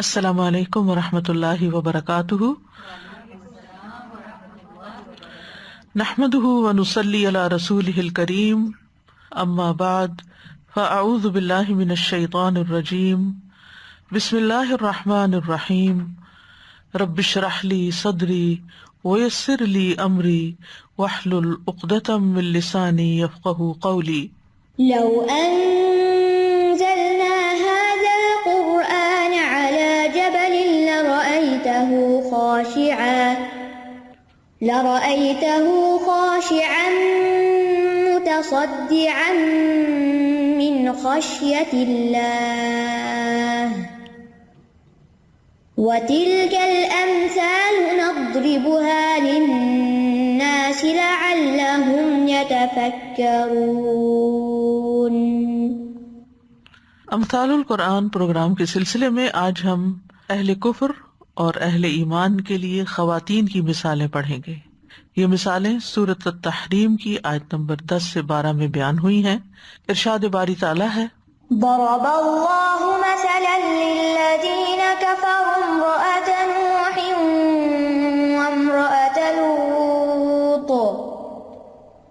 السلام علیکم ورحمۃ اللہ وبرکاتہ، نحمده ونصلی علی رسولہ الکریم، اما بعد فاعوذ باللہ من الشیطان الرجیم، بسم اللہ الرحمن الرحیم، رب اشرح لی صدری ویسر لی امری واحلل عقدۃ من لسانی یفقہوا قولی۔ لو أنزلنا هذا القرآن على جبل لرأيته خاشعا متصدعا من خشية الله وتلك الأمثال نضربها للناس لعلهم يتفكرون۔ امثال القرآن پروگرام کے سلسلے میں آج ہم اہل کفر اور اہل ایمان کے لیے خواتین کی مثالیں پڑھیں گے۔ یہ مثالیں سورۃ التحریم کی آیت نمبر 10 سے 12 میں بیان ہوئی ہیں۔ ارشاد باری تعالیٰ ہے، ضرب الله مثلا للذين كفروا امرأة نوح وامرأة لوط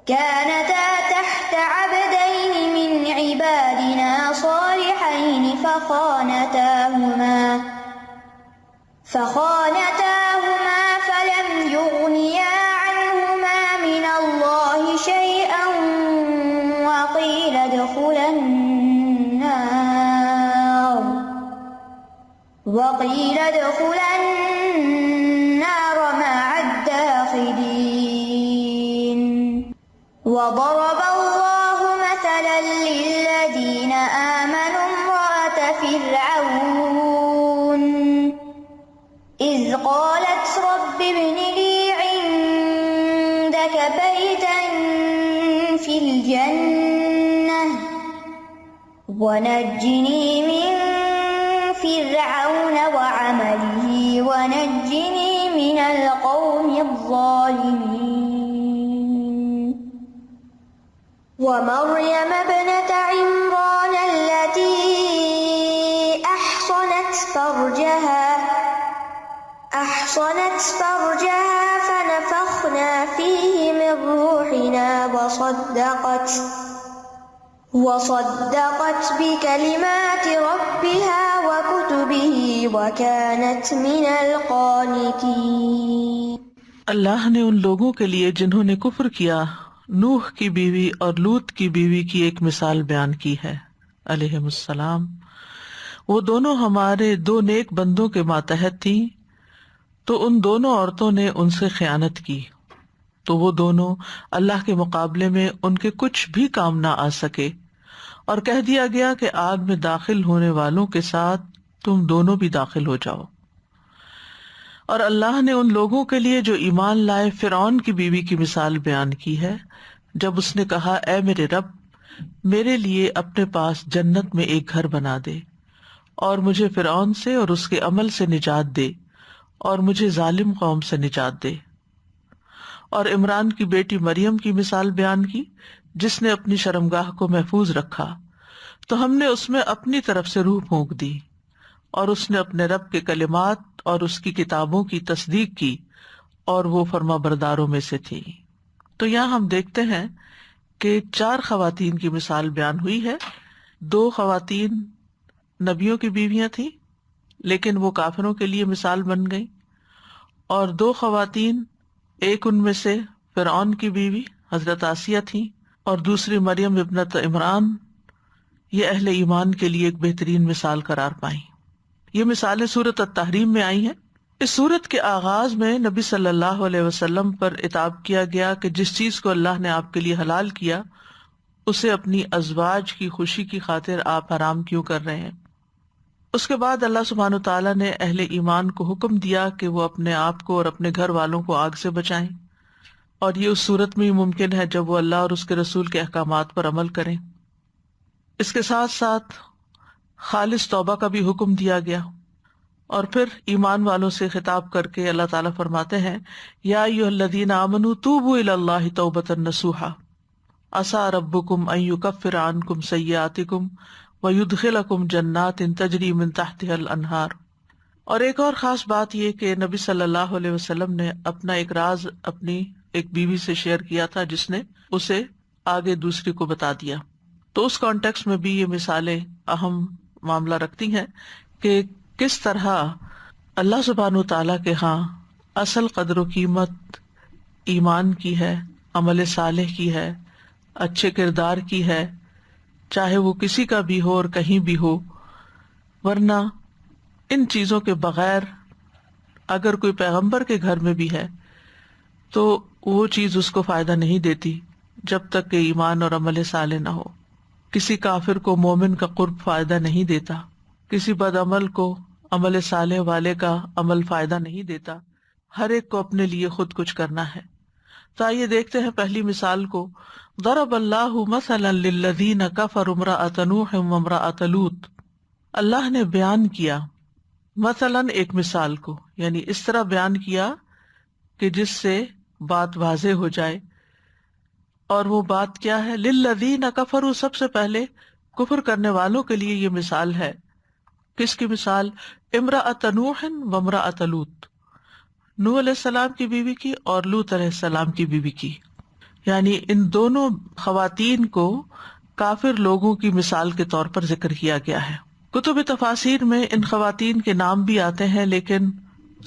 كانتا تحت عبدين من عبادنا صالحين فخانتاهما فلم يغنيا عنهما من الله شيئا وقيل ادخلا النار مع الداخلين۔ وضرب الله مثلا للذين آمنوا امرأة فرعون إذ قالت رب ابن لي عندك بيتا في الجنة ونجني من فرعون وعمله ونجني من القوم الظالمين۔ ومريم ابنة عمران التي أحصنت فرجها فنفخنا فيه من روحنا وصدقت بكلمات ربها وكتبه وكانت من القانتين۔ اللہ نے ان لوگوں کے لیے جنہوں نے کفر کیا نوح کی بیوی اور لوط کی بیوی کی ایک مثال بیان کی ہے علیہم السلام۔ وہ دونوں ہمارے دو نیک بندوں کے ماتحت تھیں، تو ان دونوں عورتوں نے ان سے خیانت کی، تو وہ دونوں اللہ کے مقابلے میں ان کے کچھ بھی کام نہ آ سکے، اور کہہ دیا گیا کہ آگ میں داخل ہونے والوں کے ساتھ تم دونوں بھی داخل ہو جاؤ۔ اور اللہ نے ان لوگوں کے لیے جو ایمان لائے فرعون کی بیوی کی مثال بیان کی ہے، جب اس نے کہا، اے میرے رب، میرے لیے اپنے پاس جنت میں ایک گھر بنا دے، اور مجھے فرعون سے اور اس کے عمل سے نجات دے، اور مجھے ظالم قوم سے نجات دے۔ اور عمران کی بیٹی مریم کی مثال بیان کی، جس نے اپنی شرمگاہ کو محفوظ رکھا، تو ہم نے اس میں اپنی طرف سے روح پھونک دی، اور اس نے اپنے رب کے کلمات اور اس کی کتابوں کی تصدیق کی، اور وہ فرما برداروں میں سے تھی۔ تو یہاں ہم دیکھتے ہیں کہ 4 خواتین کی مثال بیان ہوئی ہے۔ 2 خواتین نبیوں کی بیویاں تھیں، لیکن وہ کافروں کے لیے مثال بن گئی، اور 2 خواتین، ایک ان میں سے فرعون کی بیوی حضرت آسیہ تھیں، اور دوسری مریم ابنت عمران، یہ اہل ایمان کے لیے ایک بہترین مثال قرار پائیں۔ یہ مثالیں سورۃ التحریم میں آئی ہیں۔ اس سورت کے آغاز میں نبی صلی اللہ علیہ وسلم پر عتاب کیا گیا کہ جس چیز کو اللہ نے آپ کے لیے حلال کیا اسے اپنی ازواج کی خوشی کی خاطر آپ حرام کیوں کر رہے ہیں۔ اس کے بعد اللہ سبحانہ وتعالیٰ نے اہل ایمان کو حکم دیا کہ وہ اپنے آپ کو اور اپنے گھر والوں کو آگ سے بچائیں، اور یہ اس صورت میں ہی ممکن ہے جب وہ اللہ اور اس کے رسول کے احکامات پر عمل کریں۔ اس کے ساتھ ساتھ خالص توبہ کا بھی حکم دیا گیا، اور پھر ایمان والوں سے خطاب کر کے اللہ تعالیٰ فرماتے ہیں، یا ایھا الذین آمنوا توبوا الی اللہ توبۃ نصوحا عسیٰ ربکم ان یکفر عنکم سیئاتکم ویدخلکم جنات تجری من تحتها الانہار اور ایک اور خاص بات یہ کہ نبی صلی اللہ علیہ وسلم نے اپنا ایک راز اپنی ایک بیوی سے شیئر کیا تھا جس نے اسے آگے دوسری کو بتا دیا. تو اس کانٹیکس میں بھی یہ مثالیں اہم معاملہ رکھتی ہیں کہ کس طرح اللہ سبحانہ تعالیٰ کے ہاں اصل قدر و قیمت ایمان کی ہے، عمل صالح کی ہے، اچھے کردار کی ہے، چاہے وہ کسی کا بھی ہو اور کہیں بھی ہو. ورنہ ان چیزوں کے بغیر اگر کوئی پیغمبر کے گھر میں بھی ہے تو وہ چیز اس کو فائدہ نہیں دیتی جب تک کہ ایمان اور عمل صالح نہ ہو. کسی کافر کو مومن کا قرب فائدہ نہیں دیتا، کسی بد عمل کو عمل صالح والے کا عمل فائدہ نہیں دیتا. ہر ایک کو اپنے لیے خود کچھ کرنا ہے. تو آئیے دیکھتے ہیں پہلی مثال کو. ضرب اللہ مثلا للذین کفروا امرأۃ نوح وامرأۃ لوط. اللہ نے بیان کیا مثلاً ایک مثال کو، یعنی اس طرح بیان کیا کہ جس سے بات واضح ہو جائے. اور وہ بات کیا ہے؟ للذین کفروا، سب سے پہلے کفر کرنے والوں کے لیے یہ مثال ہے. کس کی مثال؟ امرأۃ نوح وامرأۃ لوط، نوح علیہ السلام کی بیوی کی اور لوط علیہ السلام کی بیوی کی. یعنی ان دونوں خواتین کو کافر لوگوں کی مثال کے طور پر ذکر کیا گیا ہے. کتب تفاسیر میں ان خواتین کے نام بھی آتے ہیں لیکن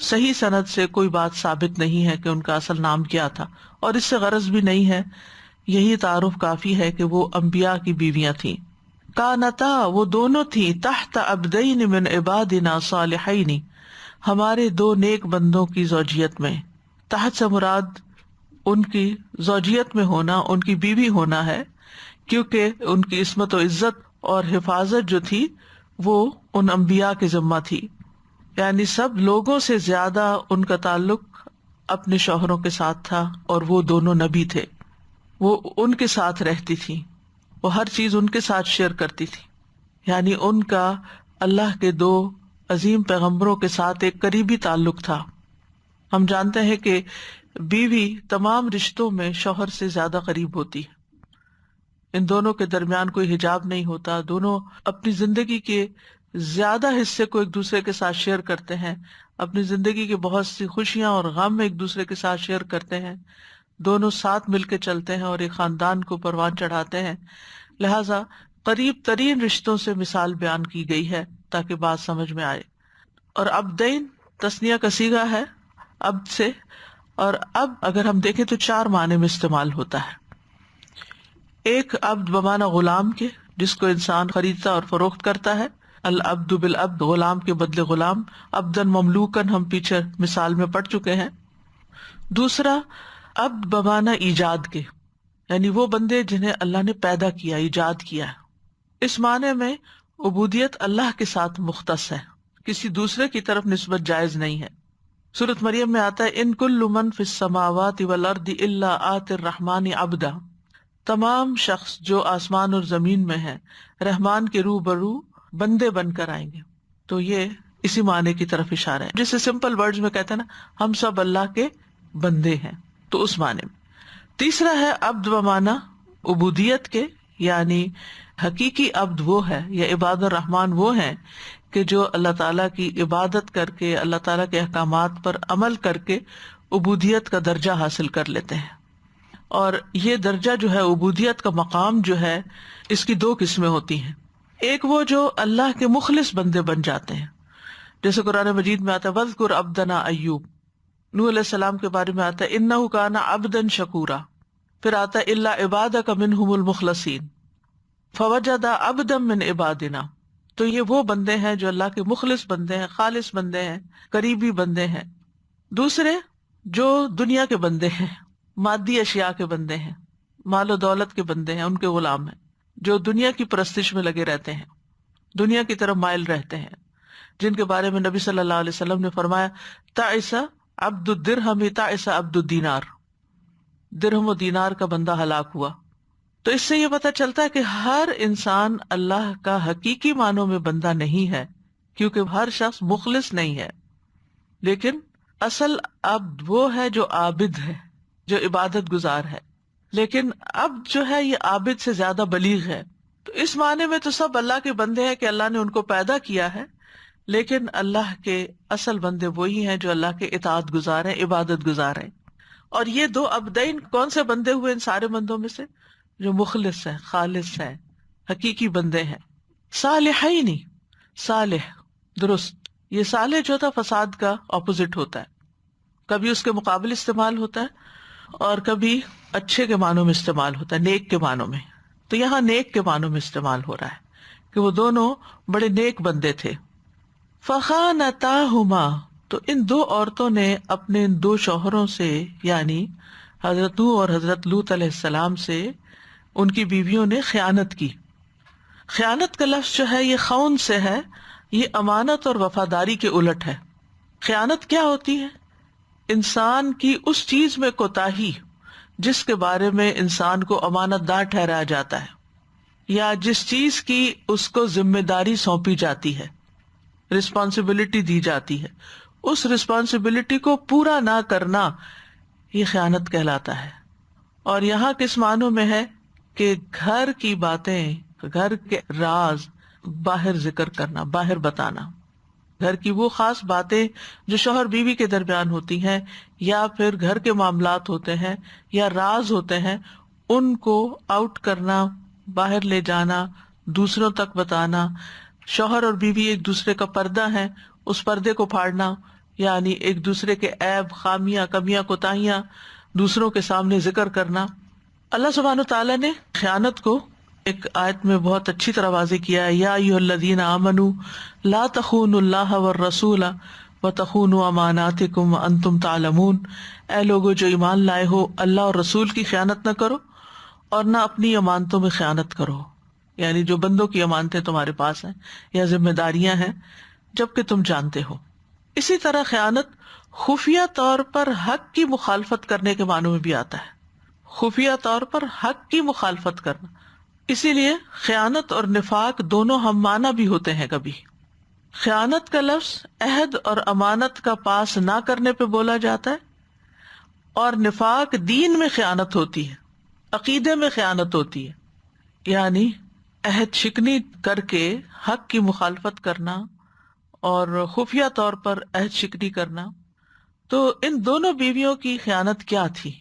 صحیح سند سے کوئی بات ثابت نہیں ہے کہ ان کا اصل نام کیا تھا، اور اس سے غرض بھی نہیں ہے، یہی تعارف کافی ہے کہ وہ انبیاء کی بیویاں تھیں. کانتا، وہ دونوں تھیں، تحت عبدین من عبادنا صالحین، ہمارے دو نیک بندوں کی زوجیت میں. تحت سے مراد ان کی زوجیت میں ہونا، ان کی بیوی ہونا ہے، کیونکہ ان کی عصمت و عزت اور حفاظت جو تھی وہ ان انبیاء کے ذمہ تھی. یعنی سب لوگوں سے زیادہ ان کا تعلق اپنے شوہروں کے ساتھ تھا، اور وہ دونوں نبی تھے. وہ ان کے ساتھ رہتی تھی، وہ ہر چیز ان کے ساتھ شیئر کرتی تھی. یعنی ان کا اللہ کے دو عظیم پیغمبروں کے ساتھ ایک قریبی تعلق تھا. ہم جانتے ہیں کہ بیوی تمام رشتوں میں شوہر سے زیادہ قریب ہوتی ہے. ان دونوں کے درمیان کوئی حجاب نہیں ہوتا، دونوں اپنی زندگی کے زیادہ حصے کو ایک دوسرے کے ساتھ شیئر کرتے ہیں، اپنی زندگی کی بہت سی خوشیاں اور غم ایک دوسرے کے ساتھ شیئر کرتے ہیں، دونوں ساتھ مل کے چلتے ہیں اور ایک خاندان کو پروان چڑھاتے ہیں. لہذا قریب ترین رشتوں سے مثال بیان کی گئی ہے تاکہ بات سمجھ میں آئے. اور عبدین تثنیہ کا صیغہ ہے عبد سے، اور اب اگر ہم دیکھیں تو 4 معنی میں استعمال ہوتا ہے. ایک عبد بمعنی غلام کے، جس کو انسان خریدتا اور فروخت کرتا ہے، العبد بالعبد، غلام کے بدلے غلام، عبدن مملوکن ہم پیچھے مثال میں پڑھ چکے ہیں. دوسرا عبد بمعنی ایجاد کے، یعنی وہ بندے جنہیں اللہ نے پیدا کیا، ایجاد کیا. اس معنی میں عبودیت اللہ کے ساتھ مختص ہے، کسی دوسرے کی طرف نسبت جائز نہیں ہے. سورۃ مریم میں آتا ہے ان کل من فی السماوات والارض الا آتی الرحمن عبدا، تمام شخص جو آسمان اور زمین میں ہیں رحمان کے روبرو بندے بن کر آئیں گے. تو یہ اسی معنی کی طرف اشارہ ہے، جسے سمپل ورڈز میں کہتے ہیں نا ہم سب اللہ کے بندے ہیں، تو اس معنی میں. تیسرا ہے عبد بمعنی عبودیت کے، یعنی حقیقی عبد وہ ہے یا عباد الرحمن وہ ہیں کہ جو اللہ تعالیٰ کی عبادت کر کے، اللہ تعالیٰ کے احکامات پر عمل کر کے عبودیت کا درجہ حاصل کر لیتے ہیں. اور یہ درجہ جو ہے، عبودیت کا مقام جو ہے، اس کی 2 قسمیں ہوتی ہیں. ایک وہ جو اللہ کے مخلص بندے بن جاتے ہیں، جیسے قرآن مجید میں آتا ہے وَاذْكُرْ عَبْدَنَا ایوب، نوح علیہ السلام کے بارے میں آتا ہے اِنَّهُ كَانَ عَبْدًا شَكُورًا. پھر آتا ہے إِلَّا عِبَادَكَ مِنْهُمُ الْمُخْلَصِينَ فَوَجَدَ عَبْدًا مِنْ عِبَادِنَا. تو یہ وہ بندے ہیں جو اللہ کے مخلص بندے ہیں، خالص بندے ہیں، قریبی بندے ہیں. دوسرے جو دنیا کے بندے ہیں، مادی اشیاء کے بندے ہیں، مال و دولت کے بندے ہیں، ان کے غلام ہیں، جو دنیا کی پرستش میں لگے رہتے ہیں، دنیا کی طرف مائل رہتے ہیں، جن کے بارے میں نبی صلی اللہ علیہ وسلم نے فرمایا تعس عبد الدرہم تعس عبد الدینار، درہم و دینار کا بندہ ہلاک ہوا. تو اس سے یہ پتہ چلتا ہے کہ ہر انسان اللہ کا حقیقی معنوں میں بندہ نہیں ہے، کیونکہ ہر شخص مخلص نہیں ہے. لیکن اصل عبد وہ ہے جو عابد ہے، جو عبادت گزار ہے. لیکن عبد جو ہے یہ عابد سے زیادہ بلیغ ہے. تو اس معنی میں تو سب اللہ کے بندے ہیں کہ اللہ نے ان کو پیدا کیا ہے، لیکن اللہ کے اصل بندے وہی ہیں جو اللہ کے اطاعت گزار ہیں، عبادت گزار ہیں. اور یہ دو ابدین کون سے بندے ہوئے ان سارے بندوں میں سے؟ جو مخلص ہیں، خالص ہیں، حقیقی بندے ہیں. صالحین، صالح، درست. یہ صالح جو تھا فساد کا اپوزٹ ہوتا ہے، کبھی اس کے مقابل استعمال ہوتا ہے اور کبھی اچھے کے معنوں میں استعمال ہوتا ہے، نیک کے معنوں میں. تو یہاں نیک کے معنوں میں استعمال ہو رہا ہے کہ وہ دونوں بڑے نیک بندے تھے. فخانتاہما، تو ان دو عورتوں نے اپنے ان دو شوہروں سے، یعنی حضرت نوح اور حضرت لوط علیہ السلام سے، ان کی بیویوں نے خیانت کی. خیانت کا لفظ جو ہے یہ خون سے ہے، یہ امانت اور وفاداری کے الٹ ہے. خیانت کیا ہوتی ہے؟ انسان کی اس چیز میں کوتاہی جس کے بارے میں انسان کو امانت دار ٹھہرایا جاتا ہے، یا جس چیز کی اس کو ذمہ داری سونپی جاتی ہے، رسپانسبلٹی دی جاتی ہے، اس رسپانسبلٹی کو پورا نہ کرنا، یہ خیانت کہلاتا ہے. اور یہاں کس معنوں میں ہے کہ گھر کی باتیں، گھر کے راز باہر ذکر کرنا، باہر بتانا. گھر کی وہ خاص باتیں جو شوہر بیوی کے درمیان ہوتی ہیں، یا پھر گھر کے معاملات ہوتے ہیں، یا راز ہوتے ہیں، ان کو آؤٹ کرنا، باہر لے جانا، دوسروں تک بتانا. شوہر اور بیوی ایک دوسرے کا پردہ ہے، اس پردے کو پھاڑنا، یعنی ایک دوسرے کے عیب، خامیاں، کمیاں، کوتاہیاں دوسروں کے سامنے ذکر کرنا. اللہ سبحانہ وتعالیٰ نے خیانت کو ایک آیت میں بہت اچھی طرح واضح کیا ہے. یا ایھا الذین آمنوا لا تخونوا اللہ والرسول وتخونوا اماناتکم وانتم تعلمون. اے لوگو جو ایمان لائے ہو، اللہ اور رسول کی خیانت نہ کرو اور نہ اپنی امانتوں میں خیانت کرو، یعنی جو بندوں کی امانتیں تمہارے پاس ہیں یا ذمہ داریاں ہیں، جبکہ تم جانتے ہو. اسی طرح خیانت خفیہ طور پر حق کی مخالفت کرنے کے معنوں میں بھی آتا ہے. خفیہ طور پر حق کی مخالفت کرنا، اسی لیے خیانت اور نفاق دونوں ہم معنی بھی ہوتے ہیں. کبھی خیانت کا لفظ عہد اور امانت کا پاس نہ کرنے پہ بولا جاتا ہے، اور نفاق دین میں خیانت ہوتی ہے، عقیدے میں خیانت ہوتی ہے، یعنی عہد شکنی کر کے حق کی مخالفت کرنا اور خفیہ طور پر عہد شکنی کرنا. تو ان دونوں بیویوں کی خیانت کیا تھی؟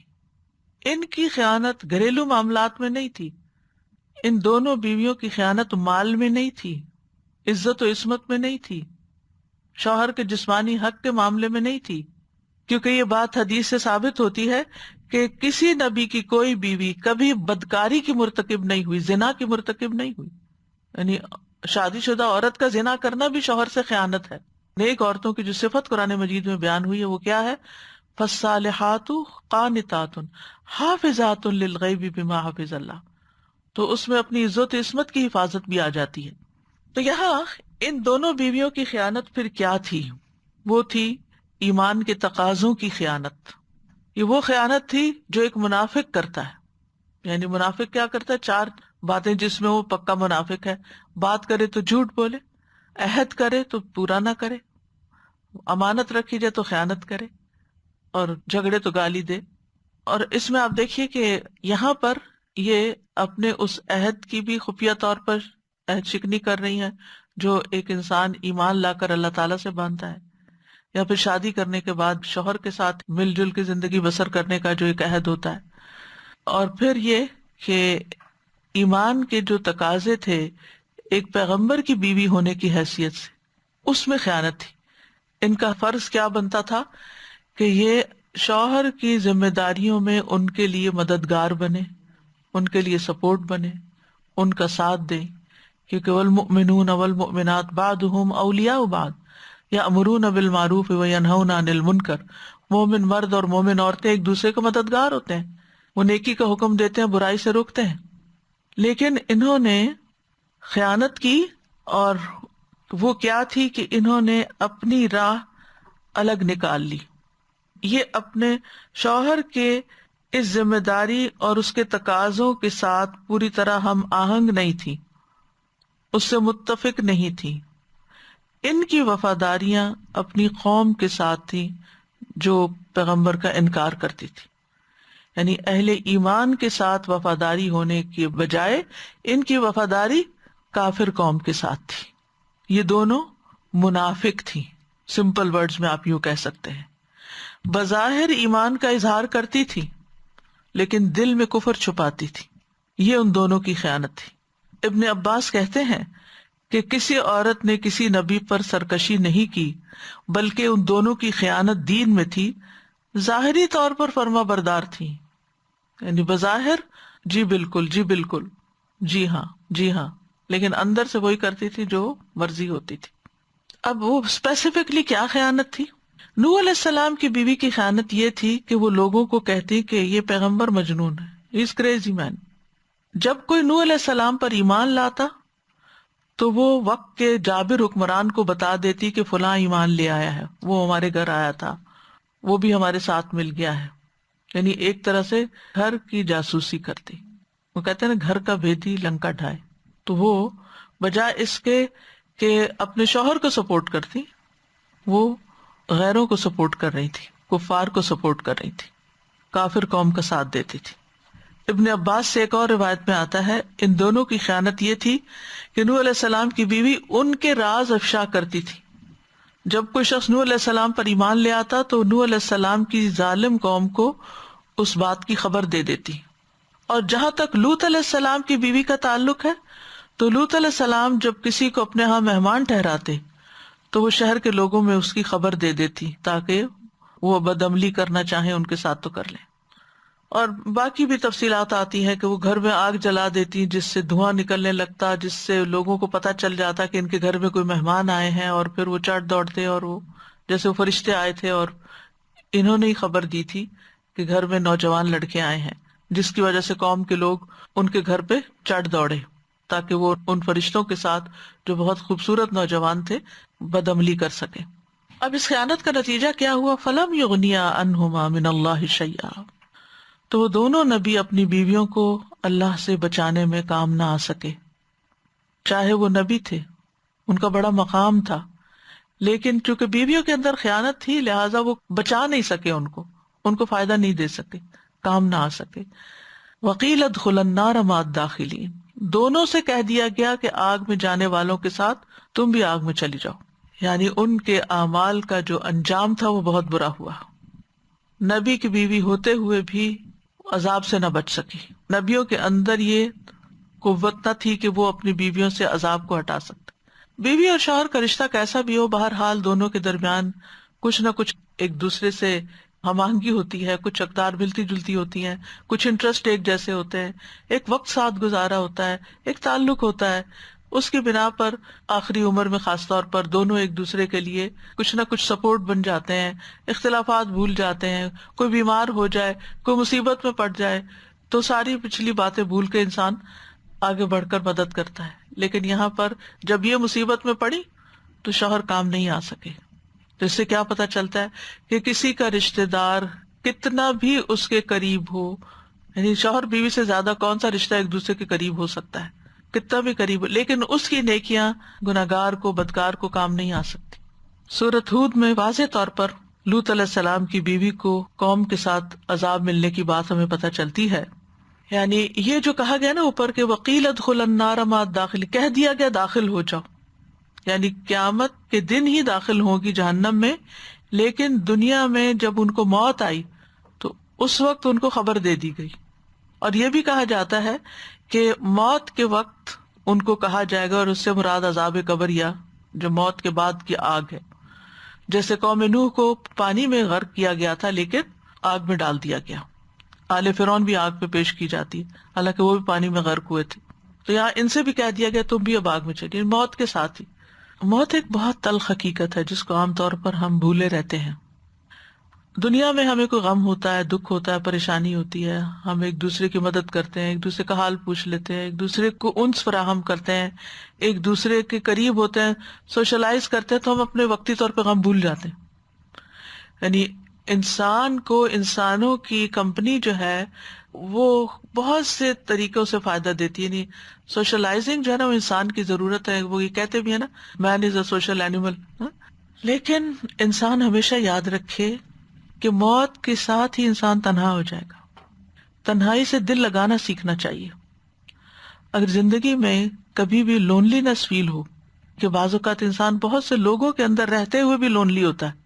ان کی خیانت گھریلو معاملات میں نہیں تھی، ان دونوں بیویوں کی خیانت مال میں نہیں تھی، عزت و عصمت میں نہیں تھی، شوہر کے جسمانی حق کے معاملے میں نہیں تھی. کیونکہ یہ بات حدیث سے ثابت ہوتی ہے کہ کسی نبی کی کوئی بیوی کبھی بدکاری کی مرتکب نہیں ہوئی، زنا کی مرتکب نہیں ہوئی. یعنی شادی شدہ عورت کا زنا کرنا بھی شوہر سے خیانت ہے. نیک عورتوں کی جو صفت قرآن مجید میں بیان ہوئی ہے وہ کیا ہے؟ فالصالحات قانتات حافظات للغیب بما حفظ اللہ. تو اس میں اپنی عزت و عصمت کی حفاظت بھی آ جاتی ہے. تو یہاں ان دونوں بیویوں کی خیانت پھر کیا تھی؟ وہ تھی ایمان کے تقاضوں کی خیانت. یہ وہ خیانت تھی جو ایک منافق کرتا ہے. یعنی منافق کیا کرتا ہے؟ 4 باتیں جس میں وہ پکا منافق ہے. بات کرے تو جھوٹ بولے، عہد کرے تو پورا نہ کرے، امانت رکھی جائے تو خیانت کرے، اور جھگڑے تو گالی دے. اور اس میں آپ دیکھیے کہ یہاں پر یہ اپنے اس عہد کی بھی خفیہ طور پر عہد شکنی کر رہی ہیں جو ایک انسان ایمان لا کر اللہ تعالیٰ سے باندھتا ہے، یا پھر شادی کرنے کے بعد شوہر کے ساتھ مل جل کے زندگی بسر کرنے کا جو ایک عہد ہوتا ہے. اور پھر یہ کہ ایمان کے جو تقاضے تھے ایک پیغمبر کی بیوی ہونے کی حیثیت سے، اس میں خیانت تھی. ان کا فرض کیا بنتا تھا کہ یہ شوہر کی ذمہ داریوں میں ان کے لیے مددگار بنے، ان کے لیے سپورٹ بنے، ان کا ساتھ دیں. کیونکہ والمؤمنون والمؤمنات بعضهم اولیاء بعض یأمرون بالمعروف وینہون عن المنکر. مومن مرد اور مومن عورتیں ایک دوسرے کے مددگار ہوتے ہیں، وہ نیکی کا حکم دیتے ہیں، برائی سے روکتے ہیں. لیکن انہوں نے خیانت کی، اور وہ کیا تھی کہ انہوں نے اپنی راہ الگ نکال لی. یہ اپنے شوہر کے اس ذمہ داری اور اس کے تقاضوں کے ساتھ پوری طرح ہم آہنگ نہیں تھی، اس سے متفق نہیں تھی. ان کی وفاداریاں اپنی قوم کے ساتھ تھی جو پیغمبر کا انکار کرتی تھی. یعنی اہل ایمان کے ساتھ وفاداری ہونے کے بجائے ان کی وفاداری کافر قوم کے ساتھ تھی. یہ دونوں منافق تھی، سمپل ورڈز میں آپ یوں کہہ سکتے ہیں. بظاہر ایمان کا اظہار کرتی تھی لیکن دل میں کفر چھپاتی تھی. یہ ان دونوں کی خیانت تھی. ابن عباس کہتے ہیں کہ کسی عورت نے کسی نبی پر سرکشی نہیں کی بلکہ ان دونوں کی خیانت دین میں تھی. ظاہری طور پر فرما بردار تھی، یعنی بظاہر جی بالکل جی بالکل جی ہاں جی ہاں، لیکن اندر سے وہی کرتی تھی جو مرضی ہوتی تھی. اب وہ اسپیسیفکلی کیا خیانت تھی؟ نوح علیہ السلام کی بیوی کی خیانت یہ تھی کہ وہ لوگوں کو کہتی کہ یہ پیغمبر مجنون ہے، ہی از کریزی مین. جب کوئی نوح علیہ السلام پر ایمان لاتا تو وہ وقت کے جابر حکمران کو بتا دیتی کہ فلاں ایمان لے آیا ہے، وہ ہمارے گھر آیا تھا، وہ بھی ہمارے ساتھ مل گیا ہے. یعنی ایک طرح سے گھر کی جاسوسی کرتی. وہ کہتے ہیں نا گھر کا بھیدی لنکا ڈھائے. تو وہ بجائے اس کے کہ اپنے شوہر کو سپورٹ کرتی، وہ غیروں کو سپورٹ کر رہی تھی، کفار کو سپورٹ کر رہی تھی، کافر قوم کا ساتھ دیتی تھی. ابن عباس سے ایک اور روایت میں آتا ہے ان دونوں کی خیانت یہ تھی کہ نوح علیہ السلام کی بیوی ان کے راز افشا کرتی تھی. جب کوئی شخص نوح علیہ السلام پر ایمان لے آتا تو نوح علیہ السلام کی ظالم قوم کو اس بات کی خبر دے دیتی. اور جہاں تک لوط علیہ السلام کی بیوی کا تعلق ہے تو لوط علیہ السلام جب کسی کو اپنے ہاں مہمان ٹھہراتے تو وہ شہر کے لوگوں میں اس کی خبر دے دیتی تاکہ وہ بدعملی کرنا چاہیں ان کے ساتھ تو کر لیں. اور باقی بھی تفصیلات آتی ہیں کہ وہ گھر میں آگ جلا دیتی جس سے دھواں نکلنے لگتا، جس سے لوگوں کو پتہ چل جاتا کہ ان کے گھر میں کوئی مہمان آئے ہیں، اور پھر وہ چڑھ دوڑتے اور وہ جیسے وہ فرشتے آئے تھے اور انہوں نے ہی خبر دی تھی کہ گھر میں نوجوان لڑکے آئے ہیں، جس کی وجہ سے قوم کے لوگ ان کے گھر پہ چڑھ دوڑے تاکہ وہ ان فرشتوں کے ساتھ جو بہت خوبصورت نوجوان تھے بدعملی کر سکے. اب اس خیانت کا نتیجہ کیا ہوا؟ فلم یغنیا عنہما من اللہ شیئا، تو وہ دونوں نبی اپنی بیویوں کو اللہ سے بچانے میں کام نہ آ سکے. چاہے وہ نبی تھے، ان کا بڑا مقام تھا، لیکن چونکہ بیویوں کے اندر خیانت تھی لہٰذا وہ بچا نہیں سکے، ان کو فائدہ نہیں دے سکے، کام نہ آ سکے. وقیل ادخلا النار مع الداخلین، دونوں سے کہہ دیا گیا کہ آگ میں جانے والوں کے ساتھ تم بھی آگ میں چلی جاؤ. یعنی ان کے اعمال کا جو انجام تھا وہ بہت برا ہوا. نبی کی بیوی ہوتے ہوئے بھی عذاب سے نہ بچ سکی. نبیوں کے اندر یہ قوت نہ تھی کہ وہ اپنی بیویوں سے عذاب کو ہٹا سکتے. بیوی اور شوہر کا رشتہ کیسا بھی ہو، بہرحال دونوں کے درمیان کچھ نہ کچھ ایک دوسرے سے ہم آہنگی ہوتی ہے، کچھ اقدار ملتی جلتی ہوتی ہیں، کچھ انٹرسٹ ایک جیسے ہوتے ہیں، ایک وقت ساتھ گزارا ہوتا ہے، ایک تعلق ہوتا ہے. اس کی بنا پر آخری عمر میں خاص طور پر دونوں ایک دوسرے کے لیے کچھ نہ کچھ سپورٹ بن جاتے ہیں، اختلافات بھول جاتے ہیں. کوئی بیمار ہو جائے، کوئی مصیبت میں پڑ جائے تو ساری پچھلی باتیں بھول کے انسان آگے بڑھ کر مدد کرتا ہے. لیکن یہاں پر جب یہ مصیبت میں پڑی تو شوہر کام نہیں آ سکے. تو اس سے کیا پتہ چلتا ہے کہ کسی کا رشتہ دار کتنا بھی اس کے قریب ہو، یعنی شوہر بیوی سے زیادہ کون سا رشتہ ایک دوسرے کے قریب ہو سکتا ہے، کتنا بھی قریب ہو، لیکن اس کی نیکیاں گناہگار کو، بدکار کو کام نہیں آ سکتی. سورۃ ہود میں واضح طور پر لوط علیہ السلام کی بیوی کو قوم کے ساتھ عذاب ملنے کی بات ہمیں پتہ چلتی ہے. یعنی یہ جو کہا گیا نا اوپر کہ وقیل ادخل النار مع الداخلین، کہہ دیا گیا داخل ہو جاؤ، یعنی قیامت کے دن ہی داخل ہوگی جہنم میں. لیکن دنیا میں جب ان کو موت آئی تو اس وقت ان کو خبر دے دی گئی. اور یہ بھی کہا جاتا ہے کہ موت کے وقت ان کو کہا جائے گا، اور اس سے مراد عذاب قبر یا جو موت کے بعد کی آگ ہے. جیسے قوم نوح کو پانی میں غرق کیا گیا تھا لیکن آگ میں ڈال دیا گیا. آل فرعون بھی آگ پہ پیش کی جاتی ہے حالانکہ وہ بھی پانی میں غرق ہوئے تھے. تو یہاں ان سے بھی کہہ دیا گیا تم بھی اب آگ میں چلیے، موت کے ساتھ ہی. موت ایک بہت تلخ حقیقت ہے جس کو عام طور پر ہم بھولے رہتے ہیں. دنیا میں ہمیں کوئی غم ہوتا ہے، دکھ ہوتا ہے، پریشانی ہوتی ہے، ہم ایک دوسرے کی مدد کرتے ہیں، ایک دوسرے کا حال پوچھ لیتے ہیں، ایک دوسرے کو انس فراہم کرتے ہیں، ایک دوسرے کے قریب ہوتے ہیں، سوشلائز کرتے ہیں، تو ہم اپنے وقتی طور پہ غم بھول جاتے ہیں. یعنی انسان کو انسانوں کی کمپنی جو ہے وہ بہت سے طریقوں سے فائدہ دیتی ہے. یعنی سوشلائزنگ جو ہے نا وہ انسان کی ضرورت ہے. وہ یہ کہتے بھی ہے نا مین از اے سوشل اینیمل. لیکن انسان ہمیشہ یاد رکھے کہ موت کے ساتھ ہی انسان تنہا ہو جائے گا. تنہائی سے دل لگانا سیکھنا چاہیے. اگر زندگی میں کبھی بھی لونلینس فیل ہو کہ بعض اوقات انسان بہت سے لوگوں کے اندر رہتے ہوئے بھی لونلی ہوتا ہے،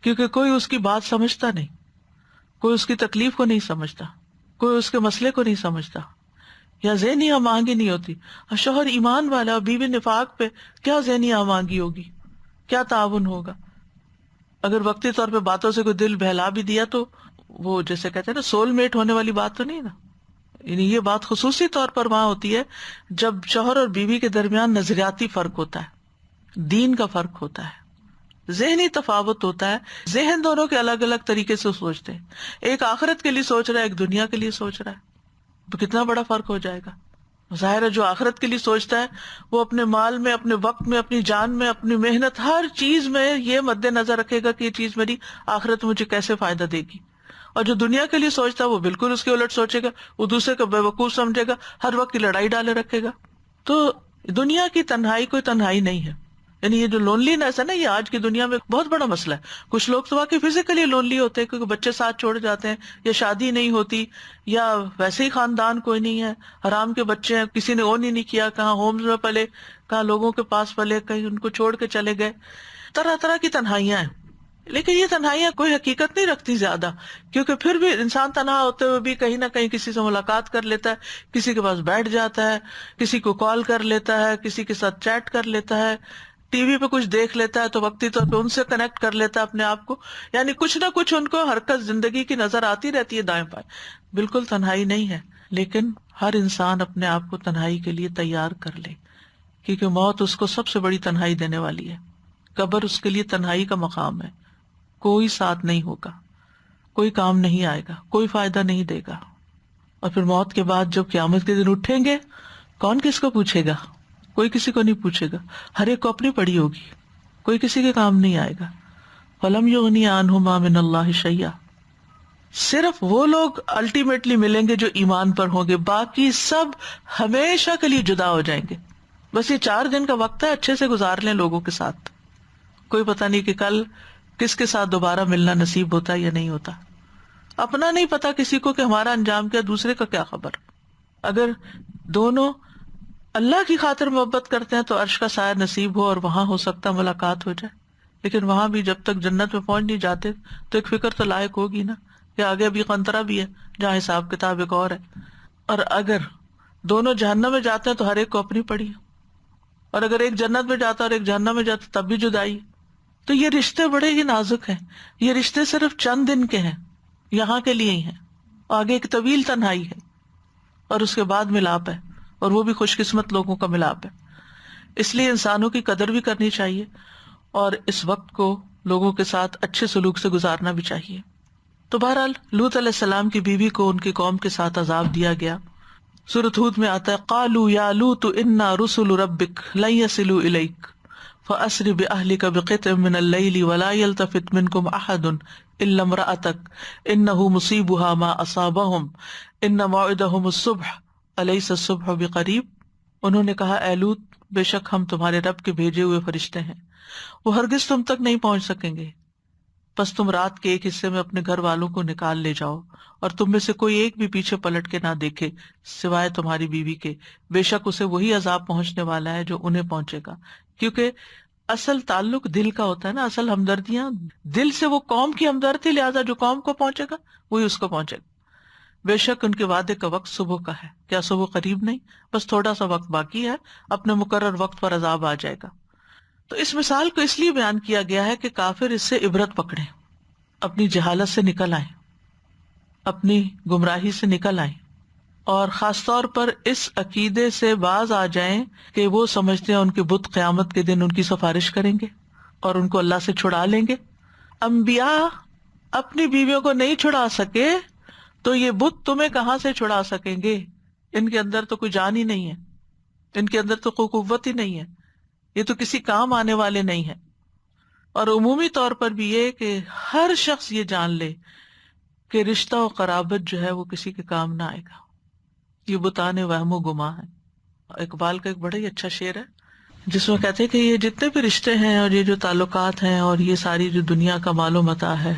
کیونکہ کوئی اس کی بات سمجھتا نہیں، کوئی اس کی تکلیف کو نہیں سمجھتا، کوئی اس کے مسئلے کو نہیں سمجھتا، یا ذہنی ہم آہنگی نہیں ہوتی. اور شوہر ایمان والا اور بیوی نفاق پہ کیا ذہنی ہم آہنگی ہوگی، کیا تعاون ہوگا؟ اگر وقتی طور پہ باتوں سے کوئی دل بہلا بھی دیا تو وہ جیسے کہتے ہیں نا سول میٹ ہونے والی بات تو نہیں نا. یعنی یہ بات خصوصی طور پر وہاں ہوتی ہے جب شوہر اور بیوی کے درمیان نظریاتی فرق ہوتا ہے، دین کا فرق ہوتا ہے، ذہنی تفاوت ہوتا ہے، ذہن دونوں کے الگ الگ طریقے سے سوچتے ہیں، ایک آخرت کے لیے سوچ رہا ہے، ایک دنیا کے لیے سوچ رہا ہے، تو کتنا بڑا فرق ہو جائے گا. ظاہر ہے جو آخرت کے لیے سوچتا ہے وہ اپنے مال میں، اپنے وقت میں، اپنی جان میں، اپنی محنت، ہر چیز میں یہ مد نظر رکھے گا کہ یہ چیز میری آخرت مجھے کیسے فائدہ دے گی. اور جو دنیا کے لیے سوچتا ہے وہ بالکل اس کے الٹ سوچے گا، وہ دوسرے کو بے وقوف سمجھے گا، ہر وقت کی لڑائی ڈالے رکھے گا. تو دنیا کی تنہائی کوئی تنہائی نہیں ہے. یعنی یہ جو لونلی نیس ہے نا، یہ آج کی دنیا میں بہت بڑا مسئلہ ہے. کچھ لوگ تو واقعی فزیکلی لونلی ہوتے ہیں کیونکہ بچے ساتھ چھوڑ جاتے ہیں، یا شادی نہیں ہوتی، یا ویسے ہی خاندان کوئی نہیں ہے، حرام کے بچے ہیں، کسی نے اون ہی نہیں کیا، کہاں ہومز میں پلے، کہاں لوگوں کے پاس پلے، کہیں ان کو چھوڑ کے چلے گئے. طرح طرح کی تنہائیاں ہیں. لیکن یہ تنہائیاں کوئی حقیقت نہیں رکھتی زیادہ، کیونکہ پھر بھی انسان تنہا ہوتے ہوئے بھی کہیں نہ کہیں کسی سے ملاقات کر لیتا ہے، کسی کے پاس بیٹھ جاتا ہے، کسی کو کال کر لیتا ہے، کسی کے ساتھ چیٹ کر لیتا ہے، ٹی وی پہ کچھ دیکھ لیتا ہے تو وقتی طور پہ ان سے کنیکٹ کر لیتا ہے اپنے آپ کو. یعنی کچھ نہ کچھ ان کو حرکت زندگی کی نظر آتی رہتی ہے دائیں بائیں. بالکل تنہائی نہیں ہے، لیکن ہر انسان اپنے آپ کو تنہائی کے لیے تیار کر لے، کیونکہ موت اس کو سب سے بڑی تنہائی دینے والی ہے. قبر اس کے لیے تنہائی کا مقام ہے. کوئی ساتھ نہیں ہوگا، کوئی کام نہیں آئے گا، کوئی فائدہ نہیں دے گا. اور پھر موت کے بعد جب قیامت کے دن اٹھیں گے، کون کس کو پوچھے گا؟ کوئی کسی کو نہیں پوچھے گا، ہر ایک کو اپنی پڑی ہوگی، کوئی کسی کے کام نہیں آئے گا. فَلَمْ يُغْنِ عَنْهُمَا مِنَ اللَّهِ شَيْئًا. صرف وہ لوگ الٹیمیٹلی ملیں گے جو ایمان پر ہوں گے، باقی سب ہمیشہ کے لیے جدا ہو جائیں گے. بس یہ 4 دن کا وقت ہے، اچھے سے گزار لیں لوگوں کے ساتھ. کوئی پتہ نہیں کہ کل کس کے ساتھ دوبارہ ملنا نصیب ہوتا ہے یا نہیں ہوتا. اپنا نہیں پتا کسی کو کہ ہمارا انجام کیا، دوسرے کا کیا خبر. اگر دونوں اللہ کی خاطر محبت کرتے ہیں تو عرش کا سایہ نصیب ہو اور وہاں ہو سکتا ملاقات ہو جائے. لیکن وہاں بھی جب تک جنت میں پہنچ نہیں جاتے تو ایک فکر تو لائق ہوگی نا کہ آگے ابھی قنطرہ بھی ہے جہاں حساب کتاب ایک اور ہے. اور اگر دونوں جہنم میں جاتے ہیں تو ہر ایک کو اپنی پڑی، اور اگر ایک جنت میں جاتا اور ایک جہنم میں جاتا تب بھی جدائی. تو یہ رشتے بڑے ہی نازک ہیں. یہ رشتے صرف چند دن کے ہیں، یہاں کے لیے ہی ہیں. آگے ایک طویل تنہائی ہے اور اس کے بعد ملاپ ہے، اور وہ بھی خوش قسمت لوگوں کا ملاپ ہے. اس لیے انسانوں کی قدر بھی کرنی چاہیے اور اس وقت کو لوگوں کے ساتھ اچھے سلوک سے گزارنا بھی چاہیے. تو بہرحال لوط علیہ السلام کی بیوی کو ان کی قوم کے ساتھ عذاب دیا گیا. سورۃ ہود میں آتا ہے قالوا یا لوط انا رسل ربک لن يصلوا الیک فاسر باہلک بقطع من اللیل ولا یلتفت منکم احد الا امرأتک انہ مصیبها ما اصابہم ان موعدہم الصبح الیس الصبح بقریب. انہوں نے کہا اے لوط بے شک ہم تمہارے رب کے بھیجے ہوئے فرشتے ہیں، وہ ہرگز تم تک نہیں پہنچ سکیں گے، بس تم رات کے ایک حصے میں اپنے گھر والوں کو نکال لے جاؤ اور تم میں سے کوئی ایک بھی پیچھے پلٹ کے نہ دیکھے سوائے تمہاری بیوی کے، بے شک اسے وہی عذاب پہنچنے والا ہے جو انہیں پہنچے گا. کیونکہ اصل تعلق دل کا ہوتا ہے نا، اصل ہمدردیاں دل سے، وہ قوم کی ہمدردی، لہٰذا جو قوم کو پہنچے گا وہی اس کو پہنچے گا. بے شک ان کے وعدے کا وقت صبح کا ہے، کیا صبح قریب نہیں، بس تھوڑا سا وقت باقی ہے، اپنے مقرر وقت پر عذاب آ جائے گا. تو اس مثال کو اس لیے بیان کیا گیا ہے کہ کافر اس سے عبرت پکڑیں، اپنی جہالت سے نکل آئیں، اپنی گمراہی سے نکل آئیں، اور خاص طور پر اس عقیدے سے باز آ جائیں کہ وہ سمجھتے ہیں ان کے بت قیامت کے دن ان کی سفارش کریں گے اور ان کو اللہ سے چھڑا لیں گے. انبیاء اپنی بیویوں کو نہیں چھڑا سکے تو یہ بت تمہیں کہاں سے چھڑا سکیں گے؟ ان کے اندر تو کوئی جان ہی نہیں ہے، ان کے اندر تو کوئی قوت ہی نہیں ہے، یہ تو کسی کام آنے والے نہیں ہیں. اور عمومی طور پر بھی یہ کہ ہر شخص یہ جان لے کہ رشتہ و قرابت جو ہے وہ کسی کے کام نہ آئے گا. یہ بتانے وہم و گماں ہے. اقبال کا ایک بڑا ہی اچھا شعر ہے جس میں کہتے ہیں کہ یہ جتنے بھی رشتے ہیں اور یہ جو تعلقات ہیں اور یہ ساری جو دنیا کا مال و متاع ہے،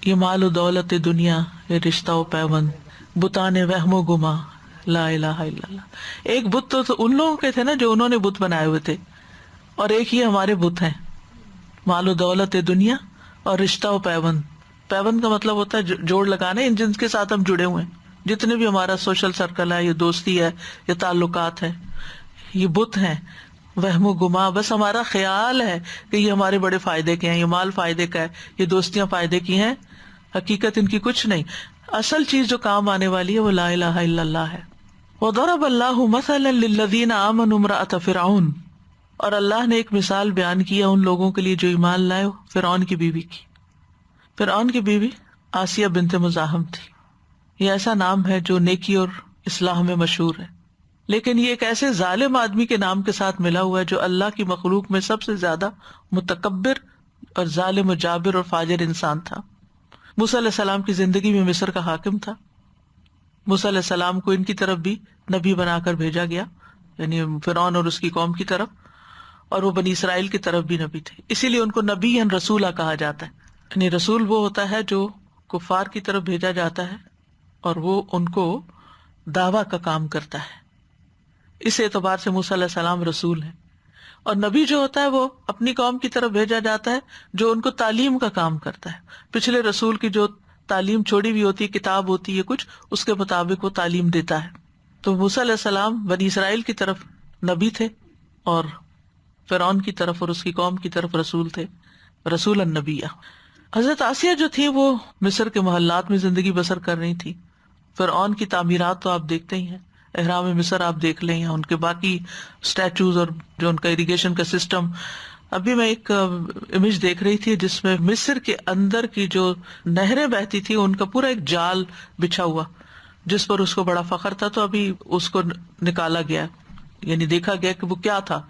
یہ مال و دولت دنیا، یہ رشتہ و پیوند، بتانے وہم و گماں، لا الہ الا اللہ. ایک بت تو ان لوگوں کے تھے نا جو انہوں نے بت بنائے ہوئے تھے، اور ایک ہی ہمارے بت ہیں، مال و دولت دنیا اور رشتہ و پیوند. پیوند کا مطلب ہوتا ہے جوڑ لگانا، ان جن کے ساتھ ہم جڑے ہوئے ہیں، جتنے بھی ہمارا سوشل سرکل ہے، یہ دوستی ہے، یہ تعلقات ہے، یہ بت ہیں. وہم و گما، بس ہمارا خیال ہے کہ یہ ہمارے بڑے فائدے کے ہیں، یہ مال فائدے کا ہے، یہ دوستیاں فائدے کی ہیں، حقیقت ان کی کچھ نہیں. اصل چیز جو کام آنے والی ہے وہ لا الہ الا اللہ ہے. وضرب اللہ مثلا للذین آمنوا امرأۃ فرعون، اور اللہ نے ایک مثال بیان کیا ان لوگوں کے لیے جو ایمان لائے فرعون کی بیوی کی. فرعون کی بیوی آسیہ بنت مزاحم تھی. یہ ایسا نام ہے جو نیکی اور اصلاح میں مشہور ہے، لیکن یہ ایک ایسے ظالم آدمی کے نام کے ساتھ ملا ہوا ہے جو اللہ کی مخلوق میں سب سے زیادہ متکبر اور ظالم و جابر اور فاجر انسان تھا. موسیٰ علیہ السلام کی زندگی میں مصر کا حاکم تھا. موسیٰ علیہ السلام کو ان کی طرف بھی نبی بنا کر بھیجا گیا، یعنی فرعون اور اس کی قوم کی طرف، اور وہ بنی اسرائیل کی طرف بھی نبی تھے. اسی لیے ان کو نبی رسولہ کہا جاتا ہے. یعنی رسول وہ ہوتا ہے جو کفار کی طرف بھیجا جاتا ہے اور وہ ان کو دعویٰ کا کام کرتا ہے. اس اعتبار سے موسیٰ علیہ السلام رسول ہیں. اور نبی جو ہوتا ہے وہ اپنی قوم کی طرف بھیجا جاتا ہے جو ان کو تعلیم کا کام کرتا ہے. پچھلے رسول کی جو تعلیم چھوڑی ہوئی ہوتی ہے، کتاب ہوتی ہے کچھ، اس کے مطابق وہ تعلیم دیتا ہے. تو موسیٰ علیہ السلام بنی اسرائیل کی طرف نبی تھے اور فرعون کی طرف اور اس کی قوم کی طرف رسول تھے، رسول النبیہ. حضرت آسیہ جو تھی وہ مصر کے محلات میں زندگی بسر کر رہی تھی. فرعون کی تعمیرات تو آپ دیکھتے ہی ہیں، احرام مصر آپ دیکھ لیں، یا ان کے باقی اسٹیچوز اور جو ان کا اریگیشن کا سسٹم. ابھی میں ایک امیج دیکھ رہی تھی جس میں مصر کے اندر کی جو نہریں بہتی تھی ان کا پورا ایک جال بچھا ہوا جس پر اس کو بڑا فخر تھا. تو ابھی اس کو نکالا گیا، یعنی دیکھا گیا کہ وہ کیا تھا.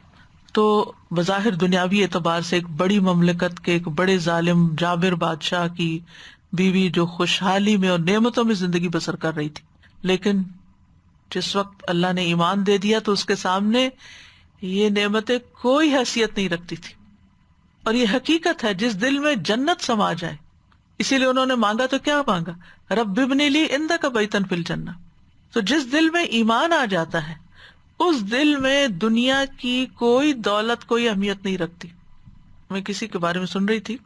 تو بظاہر دنیاوی اعتبار سے ایک بڑی مملکت کے ایک بڑے ظالم جابر بادشاہ کی بیوی جو خوشحالی میں اور نعمتوں میں زندگی بسر کر رہی تھی، لیکن جس وقت اللہ نے ایمان دے دیا تو اس کے سامنے یہ نعمتیں کوئی حیثیت نہیں رکھتی تھی. اور یہ حقیقت ہے، جس دل میں جنت سما جائے. اسی لیے انہوں نے مانگا تو کیا مانگا؟ رب ابن لی عندک بیتا فی الجنہ. تو جس دل میں ایمان آ جاتا ہے اس دل میں دنیا کی کوئی دولت کوئی اہمیت نہیں رکھتی. میں کسی کے بارے میں سن رہی تھی،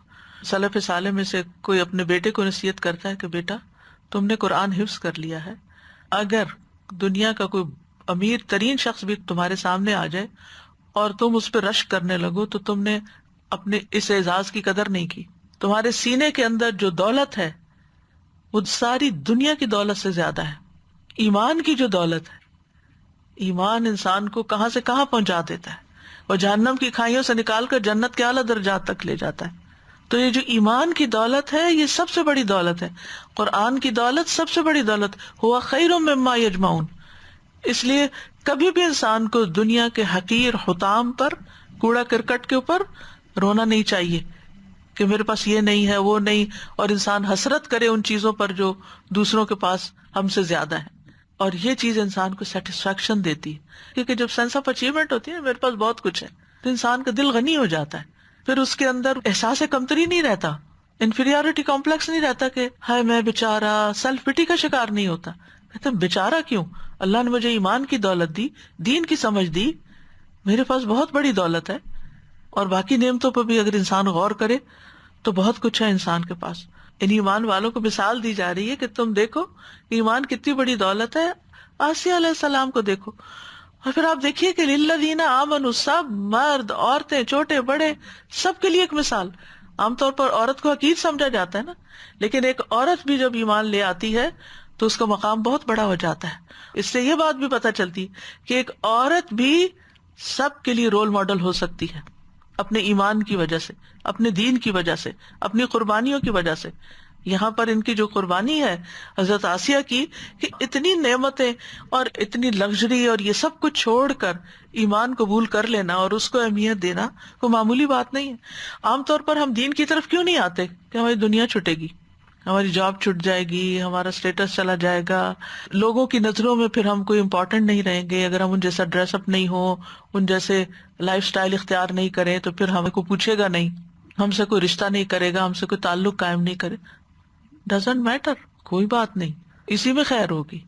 سلف صالح میں سے کوئی اپنے بیٹے کو نصیحت کرتا ہے کہ بیٹا تم نے قرآن حفظ کر لیا ہے، اگر دنیا کا کوئی امیر ترین شخص بھی تمہارے سامنے آ جائے اور تم اس پہ رشک کرنے لگو تو تم نے اپنے اس اعزاز کی قدر نہیں کی. تمہارے سینے کے اندر جو دولت ہے وہ ساری دنیا کی دولت سے زیادہ ہے. ایمان کی جو دولت ہے، ایمان انسان کو کہاں سے کہاں پہنچا دیتا ہے، اور جہنم کی کھائیوں سے نکال کر جنت کے اعلیٰ درجات تک لے جاتا ہے. تو یہ جو ایمان کی دولت ہے یہ سب سے بڑی دولت ہے. قرآن کی دولت سب سے بڑی دولت، ہوا خیر مما یجمعون. اس لیے کبھی بھی انسان کو دنیا کے حقیر حطام پر، کوڑا کرکٹ کے اوپر رونا نہیں چاہیے کہ میرے پاس یہ نہیں ہے وہ نہیں، اور انسان حسرت کرے ان چیزوں پر جو دوسروں کے پاس ہم سے زیادہ ہے. اور یہ چیز انسان کو سیٹسفیکشن دیتی ہے، کیونکہ جب سینس آف اچیومنٹ ہوتی ہے میرے پاس بہت کچھ ہے تو انسان کا دل غنی ہو جاتا ہے. پھر اس کے اندر احساس کمتری نہیں رہتا، انفیریورٹی کمپلیکس نہیں رہتا کہ ہائے میں بیچارہ، سیلف پٹی کا شکار نہیں ہوتا. کہتے ہیں بیچارہ کیوں، اللہ نے مجھے ایمان کی دولت دی، دین کی سمجھ دی، میرے پاس بہت بڑی دولت ہے. اور باقی نعمتوں پہ بھی اگر انسان غور کرے تو بہت کچھ ہے انسان کے پاس. ان ایمان والوں کو مثال دی جا رہی ہے کہ تم دیکھو ایمان کتنی بڑی دولت ہے. آسیہ علیہ السلام کو دیکھو، اور پھر آپ دیکھیے کہ للذین آمنوا، سب مرد عورتیں چھوٹے بڑے سب کے لیے ایک مثال. عام طور پر عورت کو حقیر سمجھا جاتا ہے نا، لیکن ایک عورت بھی جب ایمان لے آتی ہے تو اس کا مقام بہت بڑا ہو جاتا ہے. اس سے یہ بات بھی پتہ چلتی کہ ایک عورت بھی سب کے لیے رول ماڈل ہو سکتی ہے، اپنے ایمان کی وجہ سے، اپنے دین کی وجہ سے، اپنی قربانیوں کی وجہ سے. یہاں پر ان کی جو قربانی ہے حضرت آسیہ کی، کہ اتنی نعمتیں اور اتنی لگژری اور یہ سب کچھ چھوڑ کر ایمان قبول کر لینا اور اس کو اہمیت دینا کوئی معمولی بات نہیں ہے. عام طور پر ہم دین کی طرف کیوں نہیں آتے کہ ہماری دنیا چھٹے گی، ہماری جاب چھٹ جائے گی، ہمارا اسٹیٹس چلا جائے گا، لوگوں کی نظروں میں پھر ہم کوئی امپورٹنٹ نہیں رہیں گے. اگر ہم ان جیسا ڈریس اپ نہیں ہو، ان جیسے لائف سٹائل اختیار نہیں کریں تو پھر ہمیں کوئی پوچھے گا نہیں، ہم سے کوئی رشتہ نہیں کرے گا، ہم سے کوئی تعلق قائم نہیں کرے. ڈزنٹ میٹر، کوئی بات نہیں، اسی میں خیر ہوگی.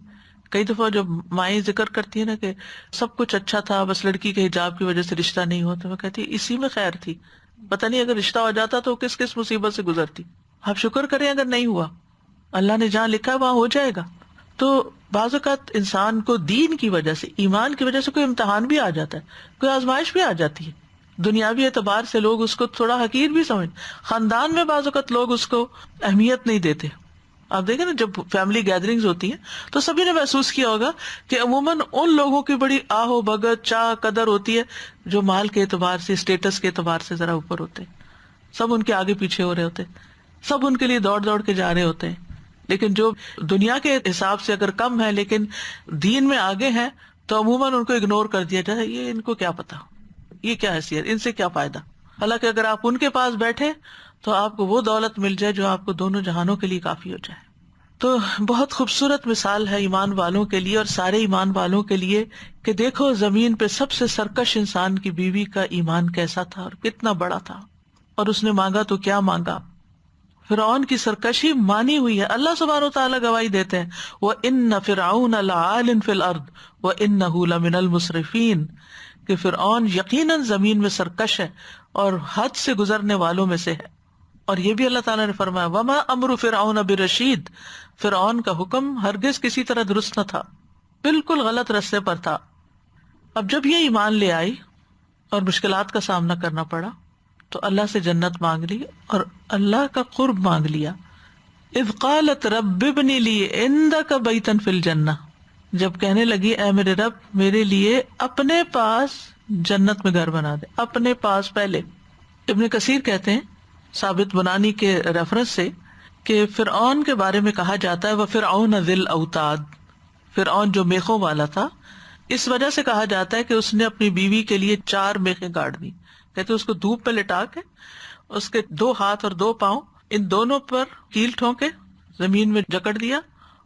کئی دفعہ جب مائیں ذکر کرتی ہیں نا کہ سب کچھ اچھا تھا، بس لڑکی کے حجاب کی وجہ سے رشتہ نہیں ہوا، تو میں کہتی اسی میں خیر تھی، پتہ نہیں اگر رشتہ ہو جاتا تو کس کس مصیبت سے گزرتی. آپ شکر کریں اگر نہیں ہوا، اللہ نے جہاں لکھا ہے وہاں ہو جائے گا. تو بعض اوقات انسان کو دین کی وجہ سے، ایمان کی وجہ سے کوئی امتحان بھی آ جاتا ہے، کوئی آزمائش بھی آ جاتی ہے. دنیاوی اعتبار سے لوگ اس کو تھوڑا حقیر بھی سمجھ، خاندان میں بعض اوقات لوگ اس کو اہمیت نہیں دیتے. آپ دیکھیں نا جب فیملی گیدرنگز ہوتی ہیں تو سبھی نے محسوس کیا ہوگا کہ عموماً ان لوگوں کی بڑی آہو بھگت چاہ قدر ہوتی ہے جو مال کے اعتبار سے، اسٹیٹس کے اعتبار سے ذرا اوپر ہوتے ہیں. سب ان کے آگے پیچھے ہو رہے ہوتے ہیں، سب ان کے لیے دوڑ دوڑ کے جا رہے ہوتے ہیں. لیکن جو دنیا کے حساب سے اگر کم ہے لیکن دین میں آگے ہیں تو عموماً ان کو اگنور کر دیا جائے، یہ ان کو کیا پتا، یہ کیا حیثیت، ان سے کیا فائدہ. حالانکہ اگر آپ ان کے پاس بیٹھے تو آپ کو وہ دولت مل جائے جو آپ کو دونوں جہانوں کے لیے کافی ہو جائے. تو بہت خوبصورت مثال ہے ایمان والوں کے لیے اور سارے ایمان والوں کے لیے کہ دیکھو زمین پہ سب سے سرکش انسان کی بیوی کا ایمان کیسا تھا اور کتنا بڑا تھا، اور اس نے مانگا تو کیا مانگا. فرعون کی سرکشی مانی ہوئی ہے. اللہ سبحانہ وتعالیٰ گواہی دیتے ہیں وَإِنَّ فِرْعَوْنَ لَعَالٍ فِي الْأَرْضِ وَإِنَّهُ لَمِنَ الْمُسْرِفِينَ کہ فرعون یقیناً زمین میں سرکش ہے اور حد سے گزرنے والوں میں سے ہے. اور یہ بھی اللہ تعالیٰ نے فرمایا وَمَا أَمْرُ فِرْعَوْنَ بِرَشِيدٍ فرعون کا حکم ہرگز کسی طرح درست نہ تھا، بالکل غلط رستے پر تھا. اب جب یہ ایمان لے آئی اور مشکلات کا سامنا کرنا پڑا تو اللہ سے جنت مانگ لی اور اللہ کا قرب مانگ لیا. اذ قالت رب ابن لی عندک بیتا فی الجنہ جب کہنے لگی اے میرے رب میرے لیے اپنے پاس جنت میں گھر بنا دے، اپنے پاس پہلے. ابن کثیر کہتے ہیں ثابت بنانی کے ریفرنس سے کہ فرعون کے بارے میں کہا جاتا ہے وَفِرْعَوْنَ ذِی الْأَوْتَادِ فرعون جو میخوں والا تھا، اس وجہ سے کہا جاتا ہے کہ اس نے اپنی بیوی کے لیے 4 میخیں گاڑ دی. کہتے اس کو دھوپ پہ لٹا کے اس کے 2 ہاتھ اور 2 پاؤں ان دونوں پر کیل ٹھونکے زمین میں جکڑ دیا،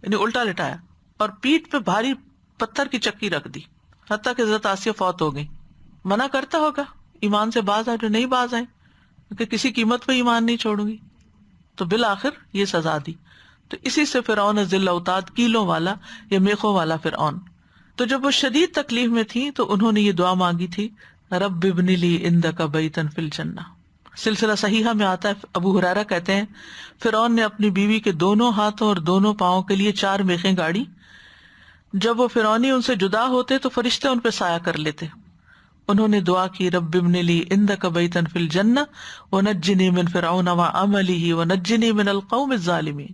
یعنی الٹا لٹایا، اور پیٹھ پہ بھاری پتھر کی چکی رکھ دی، حتیٰ کہ حضرت آسیہ فوت ہو گئی. منع کرتا ہوگا ایمان سے باز آ جو نہیں باز آئے کہ کسی قیمت پہ ایمان نہیں چھوڑوں گی، تو بالآخر یہ سزا دی. تو اسی سے فرعون ذی الاوتاد کیلوں والا یا میخوں والا فرعون. تو جب وہ شدید تکلیف میں تھی تو انہوں نے یہ دعا مانگی تھی رب ابن لی عندک بیتا فی الجنہ. سلسلہ صحیحہ میں آتا ہے ابو ہریرہ کہتے ہیں فرعون نے اپنی بیوی کے دونوں ہاتھوں اور دونوں پاؤں کے لیے 4 میخیں گاڑی. جب وہ فرعونی ان سے جدا ہوتے تو فرشتے ان پہ سایہ کر لیتے. انہوں نے دعا کی رب ابن لی عندک بیتا فی الجنہ ونجنی من فرعون وعملہ ونجنی من القوم الظالمین.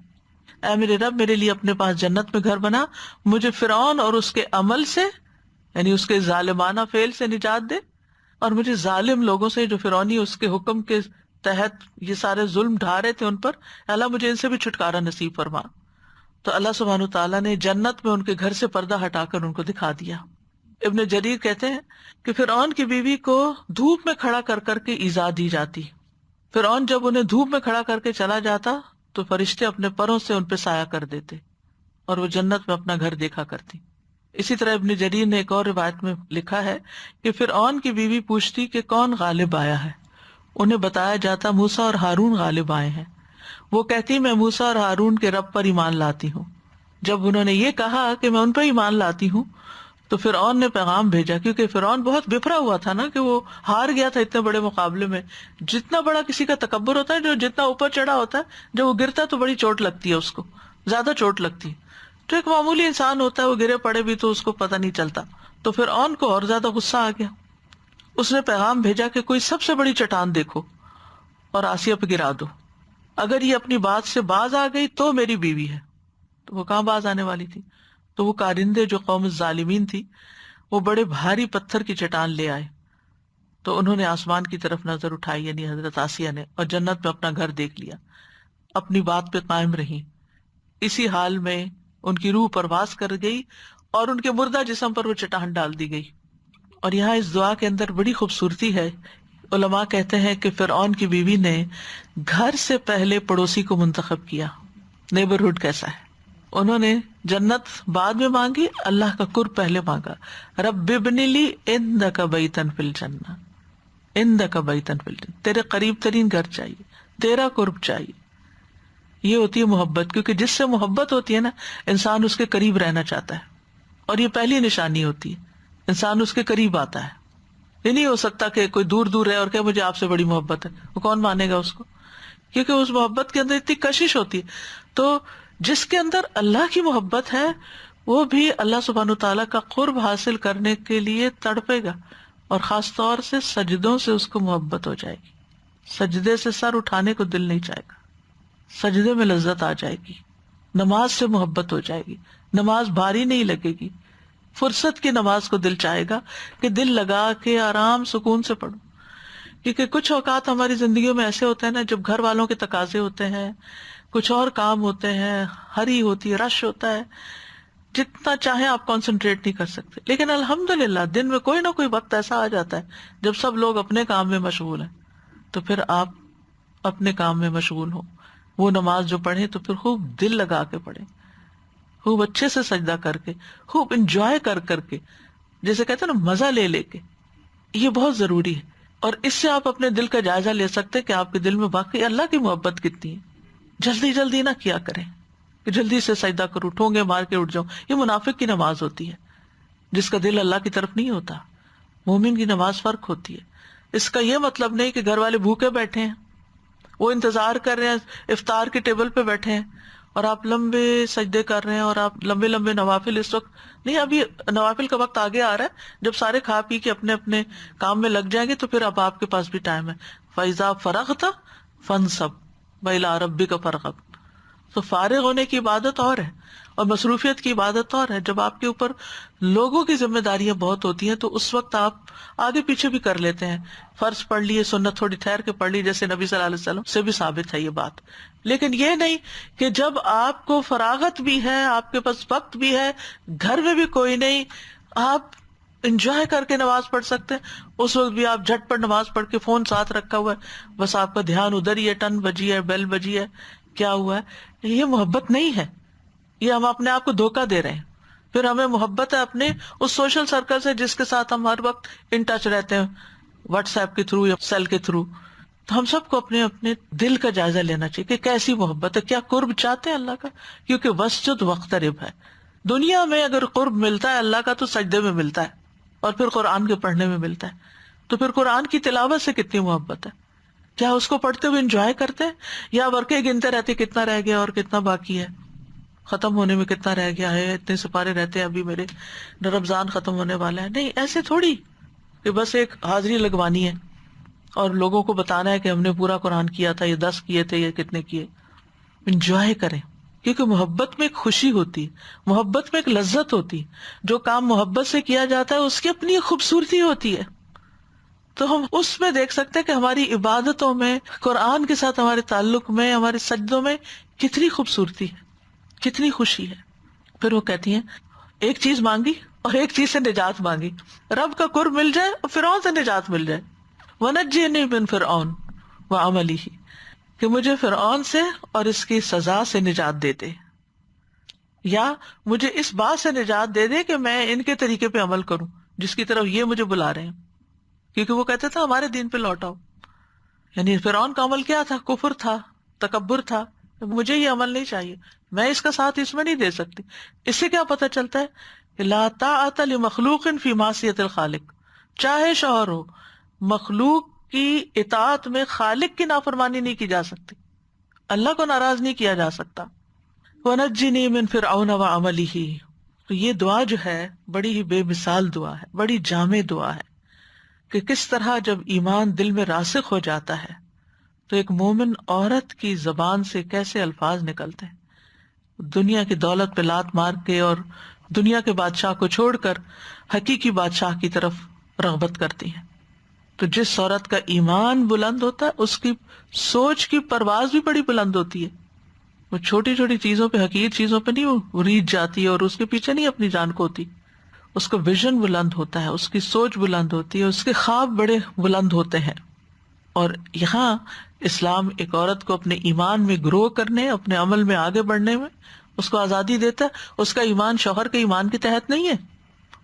اے میرے رب میرے لیے اپنے پاس جنت میں گھر بنا، مجھے فرعون اور اس کے عمل سے یعنی اس کے ظالمانہ فعل سے نجات دے، اور مجھے ظالم لوگوں سے جو فرعونی اس کے حکم کے تحت یہ سارے ظلم ڈھا رہے تھے ان پر، اللہ مجھے ان سے بھی چھٹکارا نصیب فرما. تو اللہ سبحانہ تعالیٰ نے جنت میں ان کے گھر سے پردہ ہٹا کر ان کو دکھا دیا. ابن جریر کہتے ہیں کہ فرعون کی بیوی کو دھوپ میں کھڑا کر کر کے ایذا دی جاتی. فرعون جب انہیں دھوپ میں کھڑا کر کے چلا جاتا تو فرشتے اپنے پروں سے ان پہ سایہ کر دیتے اور وہ جنت میں اپنا گھر دیکھا کرتی. اسی طرح ابن جریر نے ایک اور روایت میں لکھا ہے کہ فرعون کی بیوی پوچھتی کہ کون غالب آیا ہے، انہیں بتایا جاتا موسیٰ اور ہارون غالب آئے ہیں. وہ کہتی میں موسیٰ اور ہارون کے رب پر ایمان لاتی ہوں. جب انہوں نے یہ کہا کہ میں ان پہ ایمان لاتی ہوں تو فرعون نے پیغام بھیجا، کیونکہ فرعون بہت بفرا ہوا تھا نا کہ وہ ہار گیا تھا اتنے بڑے مقابلے میں. جتنا بڑا کسی کا تکبر ہوتا ہے، جو جتنا اوپر چڑھا ہوتا ہے، جب وہ گرتا ہے تو بڑی چوٹ لگتی ہے، اس کو زیادہ چوٹ لگتی ہے. تو ایک معمولی انسان ہوتا ہے وہ گرے پڑے بھی تو اس کو پتہ نہیں چلتا. تو فرعون کو اور زیادہ غصہ آ گیا. اس نے پیغام بھیجا کہ کوئی سب سے بڑی چٹان دیکھو اور آسیہ پہ گرا دو، اگر یہ اپنی بات سے باز آ گئی تو میری بیوی ہے. تو وہ کہاں باز آنے والی تھی؟ تو وہ کارندے جو قوم الظالمین تھی وہ بڑے بھاری پتھر کی چٹان لے آئے. تو انہوں نے آسمان کی طرف نظر اٹھائی، یعنی حضرت آسیہ نے، اور جنت میں اپنا گھر دیکھ لیا. اپنی بات پہ قائم رہی. اسی حال میں ان کی روح پرواز کر گئی اور ان کے مردہ جسم پر وہ چٹان ڈال دی گئی. اور یہاں اس دعا کے اندر بڑی خوبصورتی ہے. علماء کہتے ہیں کہ فرعون کی بیوی نے گھر سے پہلے پڑوسی کو منتخب کیا. نیبرہڈ کیسا ہے؟ انہوں نے جنت بعد میں مانگی، اللہ کا قرب پہلے مانگا. رب ابن لی عندک بیتا فی الجنہ، عندک بیتا فی الجنہ، تیرے قریب ترین گھر چاہیے، تیرا قرب چاہیے. یہ ہوتی ہے محبت، کیونکہ جس سے محبت ہوتی ہے نا انسان اس کے قریب رہنا چاہتا ہے. اور یہ پہلی نشانی ہوتی ہے، انسان اس کے قریب آتا ہے. یہ نہیں ہو سکتا کہ کوئی دور دور ہے اور کہ مجھے آپ سے بڑی محبت ہے، وہ کون مانے گا اس کو؟ کیونکہ اس محبت کے اندر اتنی کشش ہوتی ہے. تو جس کے اندر اللہ کی محبت ہے وہ بھی اللہ سبحانہ تعالیٰ کا قرب حاصل کرنے کے لیے تڑپے گا، اور خاص طور سے سجدوں سے اس کو محبت ہو جائے گی. سجدے سے سر اٹھانے کو دل نہیں چاہے گا، سجدے میں لذت آ جائے گی. نماز سے محبت ہو جائے گی، نماز بھاری نہیں لگے گی. فرصت کی نماز کو دل چاہے گا کہ دل لگا کے آرام سکون سے پڑھو. کیونکہ کچھ اوقات ہماری زندگیوں میں ایسے ہوتے ہیں نا، جب گھر والوں کے تقاضے ہوتے ہیں، کچھ اور کام ہوتے ہیں، ہری ہوتی ہے، رش ہوتا ہے، جتنا چاہیں آپ کنسنٹریٹ نہیں کر سکتے. لیکن الحمدللہ دن میں کوئی نہ کوئی وقت ایسا آ جاتا ہے جب سب لوگ اپنے کام میں مشغول ہیں، تو پھر آپ اپنے کام میں مشغول ہو. وہ نماز جو پڑھیں تو پھر خوب دل لگا کے پڑھیں، خوب اچھے سے سجدہ کر کے، خوب انجوائے کر کے، جیسے کہتے ہیں نا مزہ لے لے کے. یہ بہت ضروری ہے، اور اس سے آپ اپنے دل کا جائزہ لے سکتے ہیں کہ آپ کے دل میں واقعی اللہ کی محبت کتنی ہے. جلدی جلدی نہ کیا کریں کہ جلدی سے سجدہ کرو، ٹھونگے مار کے اٹھ جاؤ. یہ منافق کی نماز ہوتی ہے جس کا دل اللہ کی طرف نہیں ہوتا. مومن کی نماز فرق ہوتی ہے. اس کا یہ مطلب نہیں کہ گھر والے بھوکے بیٹھے ہیں، وہ انتظار کر رہے ہیں، افطار کے ٹیبل پہ بیٹھے ہیں اور آپ لمبے سجدے کر رہے ہیں اور آپ لمبے لمبے نوافل. اس وقت نہیں، ابھی نوافل کا وقت آگے آ رہا ہے جب سارے کھا پی کے اپنے اپنے کام میں لگ جائیں گے، تو پھر اب آپ کے پاس بھی ٹائم ہے. فَإِذَا فَرَغْتَ فَانْصَبْ وَإِلَىٰ رَبِّكَ فَارْغَب. تو فارغ ہونے کی عبادت اور ہے اور مصروفیت کی عبادت اور ہے. جب آپ کے اوپر لوگوں کی ذمہ داریاں بہت ہوتی ہیں تو اس وقت آپ آگے پیچھے بھی کر لیتے ہیں. فرض پڑھ لیے، سنت تھوڑی ٹھہر کے پڑھ لی، جیسے نبی صلی اللہ علیہ وسلم سے بھی ثابت ہے یہ بات. لیکن یہ نہیں کہ جب آپ کو فراغت بھی ہے، آپ کے پاس وقت بھی ہے، گھر میں بھی کوئی نہیں، آپ انجوائے کر کے نماز پڑھ سکتے ہیں، اس وقت بھی آپ جھٹ پر نماز پڑھ کے فون ساتھ رکھا ہوا ہے، بس آپ کا دھیان ادھر ہی ہے، ٹن بجی ہے، بیل بجی ہے، کیا ہوا ہے. یہ محبت نہیں ہے، یہ ہم اپنے آپ کو دھوکہ دے رہے ہیں. پھر ہمیں محبت ہے اپنے اس سوشل سرکل سے جس کے ساتھ ہم ہر وقت ان ٹچ رہتے ہیں، واٹس ایپ کے تھرو یا سیل کے تھرو. تو ہم سب کو اپنے اپنے دل کا جائزہ لینا چاہیے کہ کیسی محبت ہے، کیا قرب چاہتے ہیں اللہ کا. کیونکہ وسجد واقترب ہے. دنیا میں اگر قرب ملتا ہے اللہ کا تو سجدے میں ملتا ہے، اور پھر قرآن کے پڑھنے میں ملتا ہے. تو پھر قرآن کی تلاوت سے کتنی محبت ہے. کیا اس کو پڑھتے ہوئے انجوائے کرتے ہیں، یا ورقے گنتے رہتے کتنا رہ گیا اور کتنا باقی ہے، ختم ہونے میں کتنا رہ گیا ہے، اتنے سپارے رہتے ہیں ابھی میرے، رمضان ختم ہونے والا ہے. نہیں، ایسے تھوڑی کہ بس ایک حاضری لگوانی ہے اور لوگوں کو بتانا ہے کہ ہم نے پورا قرآن کیا تھا، یہ 10 کیے تھے، یہ کتنے کیے. انجوائے کریں، کیونکہ محبت میں ایک خوشی ہوتی ہے، محبت میں ایک لذت ہوتی ہے. جو کام محبت سے کیا جاتا ہے اس کی اپنی خوبصورتی ہوتی ہے. تو ہم اس میں دیکھ سکتے ہیں کہ ہماری عبادتوں میں، قرآن کے ساتھ ہمارے تعلق میں، ہمارے سجدوں میں کتنی خوبصورتی ہے، کتنی خوشی ہے. پھر وہ کہتی ہیں ایک چیز مانگی اور ایک چیز سے نجات مانگی، رب کا قرب مل جائے اور فرعون سے نجات مل جائے. وَنَجِّنِي مِن فِرْعَوْنَ وَعَمَلِهِ، کہ مجھے فرعون سے اور اس کی سزا سے نجات دے دے، یا مجھے اس بات سے نجات دے دے کہ میں ان کے طریقے پہ عمل کروں جس کی طرف یہ مجھے بلا رہے ہیں. کیونکہ وہ کہتے تھے ہمارے دین پہ لوٹاؤ. یعنی فرعون کا عمل کیا تھا؟ کفر تھا، تکبر تھا. مجھے یہ عمل نہیں چاہیے، میں اس کا ساتھ اس میں نہیں دے سکتی. اس سے کیا پتہ چلتا ہے کہ لا طاعت لمخلوق فی معصیت الخالق. چاہے شوہر ہو، مخلوق کی اطاعت میں خالق کی نافرمانی نہیں کی جا سکتی، اللہ کو ناراض نہیں کیا جا سکتا. وَنَجِّنِي مِن فِرْعَوْنَ وَعَمَلِهِ. تو یہ دعا جو ہے بڑی ہی بے مثال دعا ہے، بڑی جامع دعا ہے کہ کس طرح جب ایمان دل میں راسخ ہو جاتا ہے تو ایک مومن عورت کی زبان سے کیسے الفاظ نکلتے ہیں. دنیا کی دولت پہ لات مار کے اور دنیا کے بادشاہ کو چھوڑ کر حقیقی بادشاہ کی طرف رغبت کرتی ہیں. تو جس عورت کا ایمان بلند ہوتا ہے اس کی سوچ کی پرواز بھی بڑی بلند ہوتی ہے. وہ چھوٹی چھوٹی چیزوں پہ، حقیقی چیزوں پہ نہیں وہ ریجھ جاتی ہے اور اس کے پیچھے نہیں اپنی جان کو ہوتی. اس کا ویژن بلند ہوتا ہے، اس کی سوچ بلند ہوتی ہے، اس کے خواب بڑے بلند ہوتے ہیں. اور یہاں اسلام ایک عورت کو اپنے ایمان میں گرو کرنے، اپنے عمل میں آگے بڑھنے میں اس کو آزادی دیتا ہے. اس کا ایمان شوہر کے ایمان کے تحت نہیں ہے،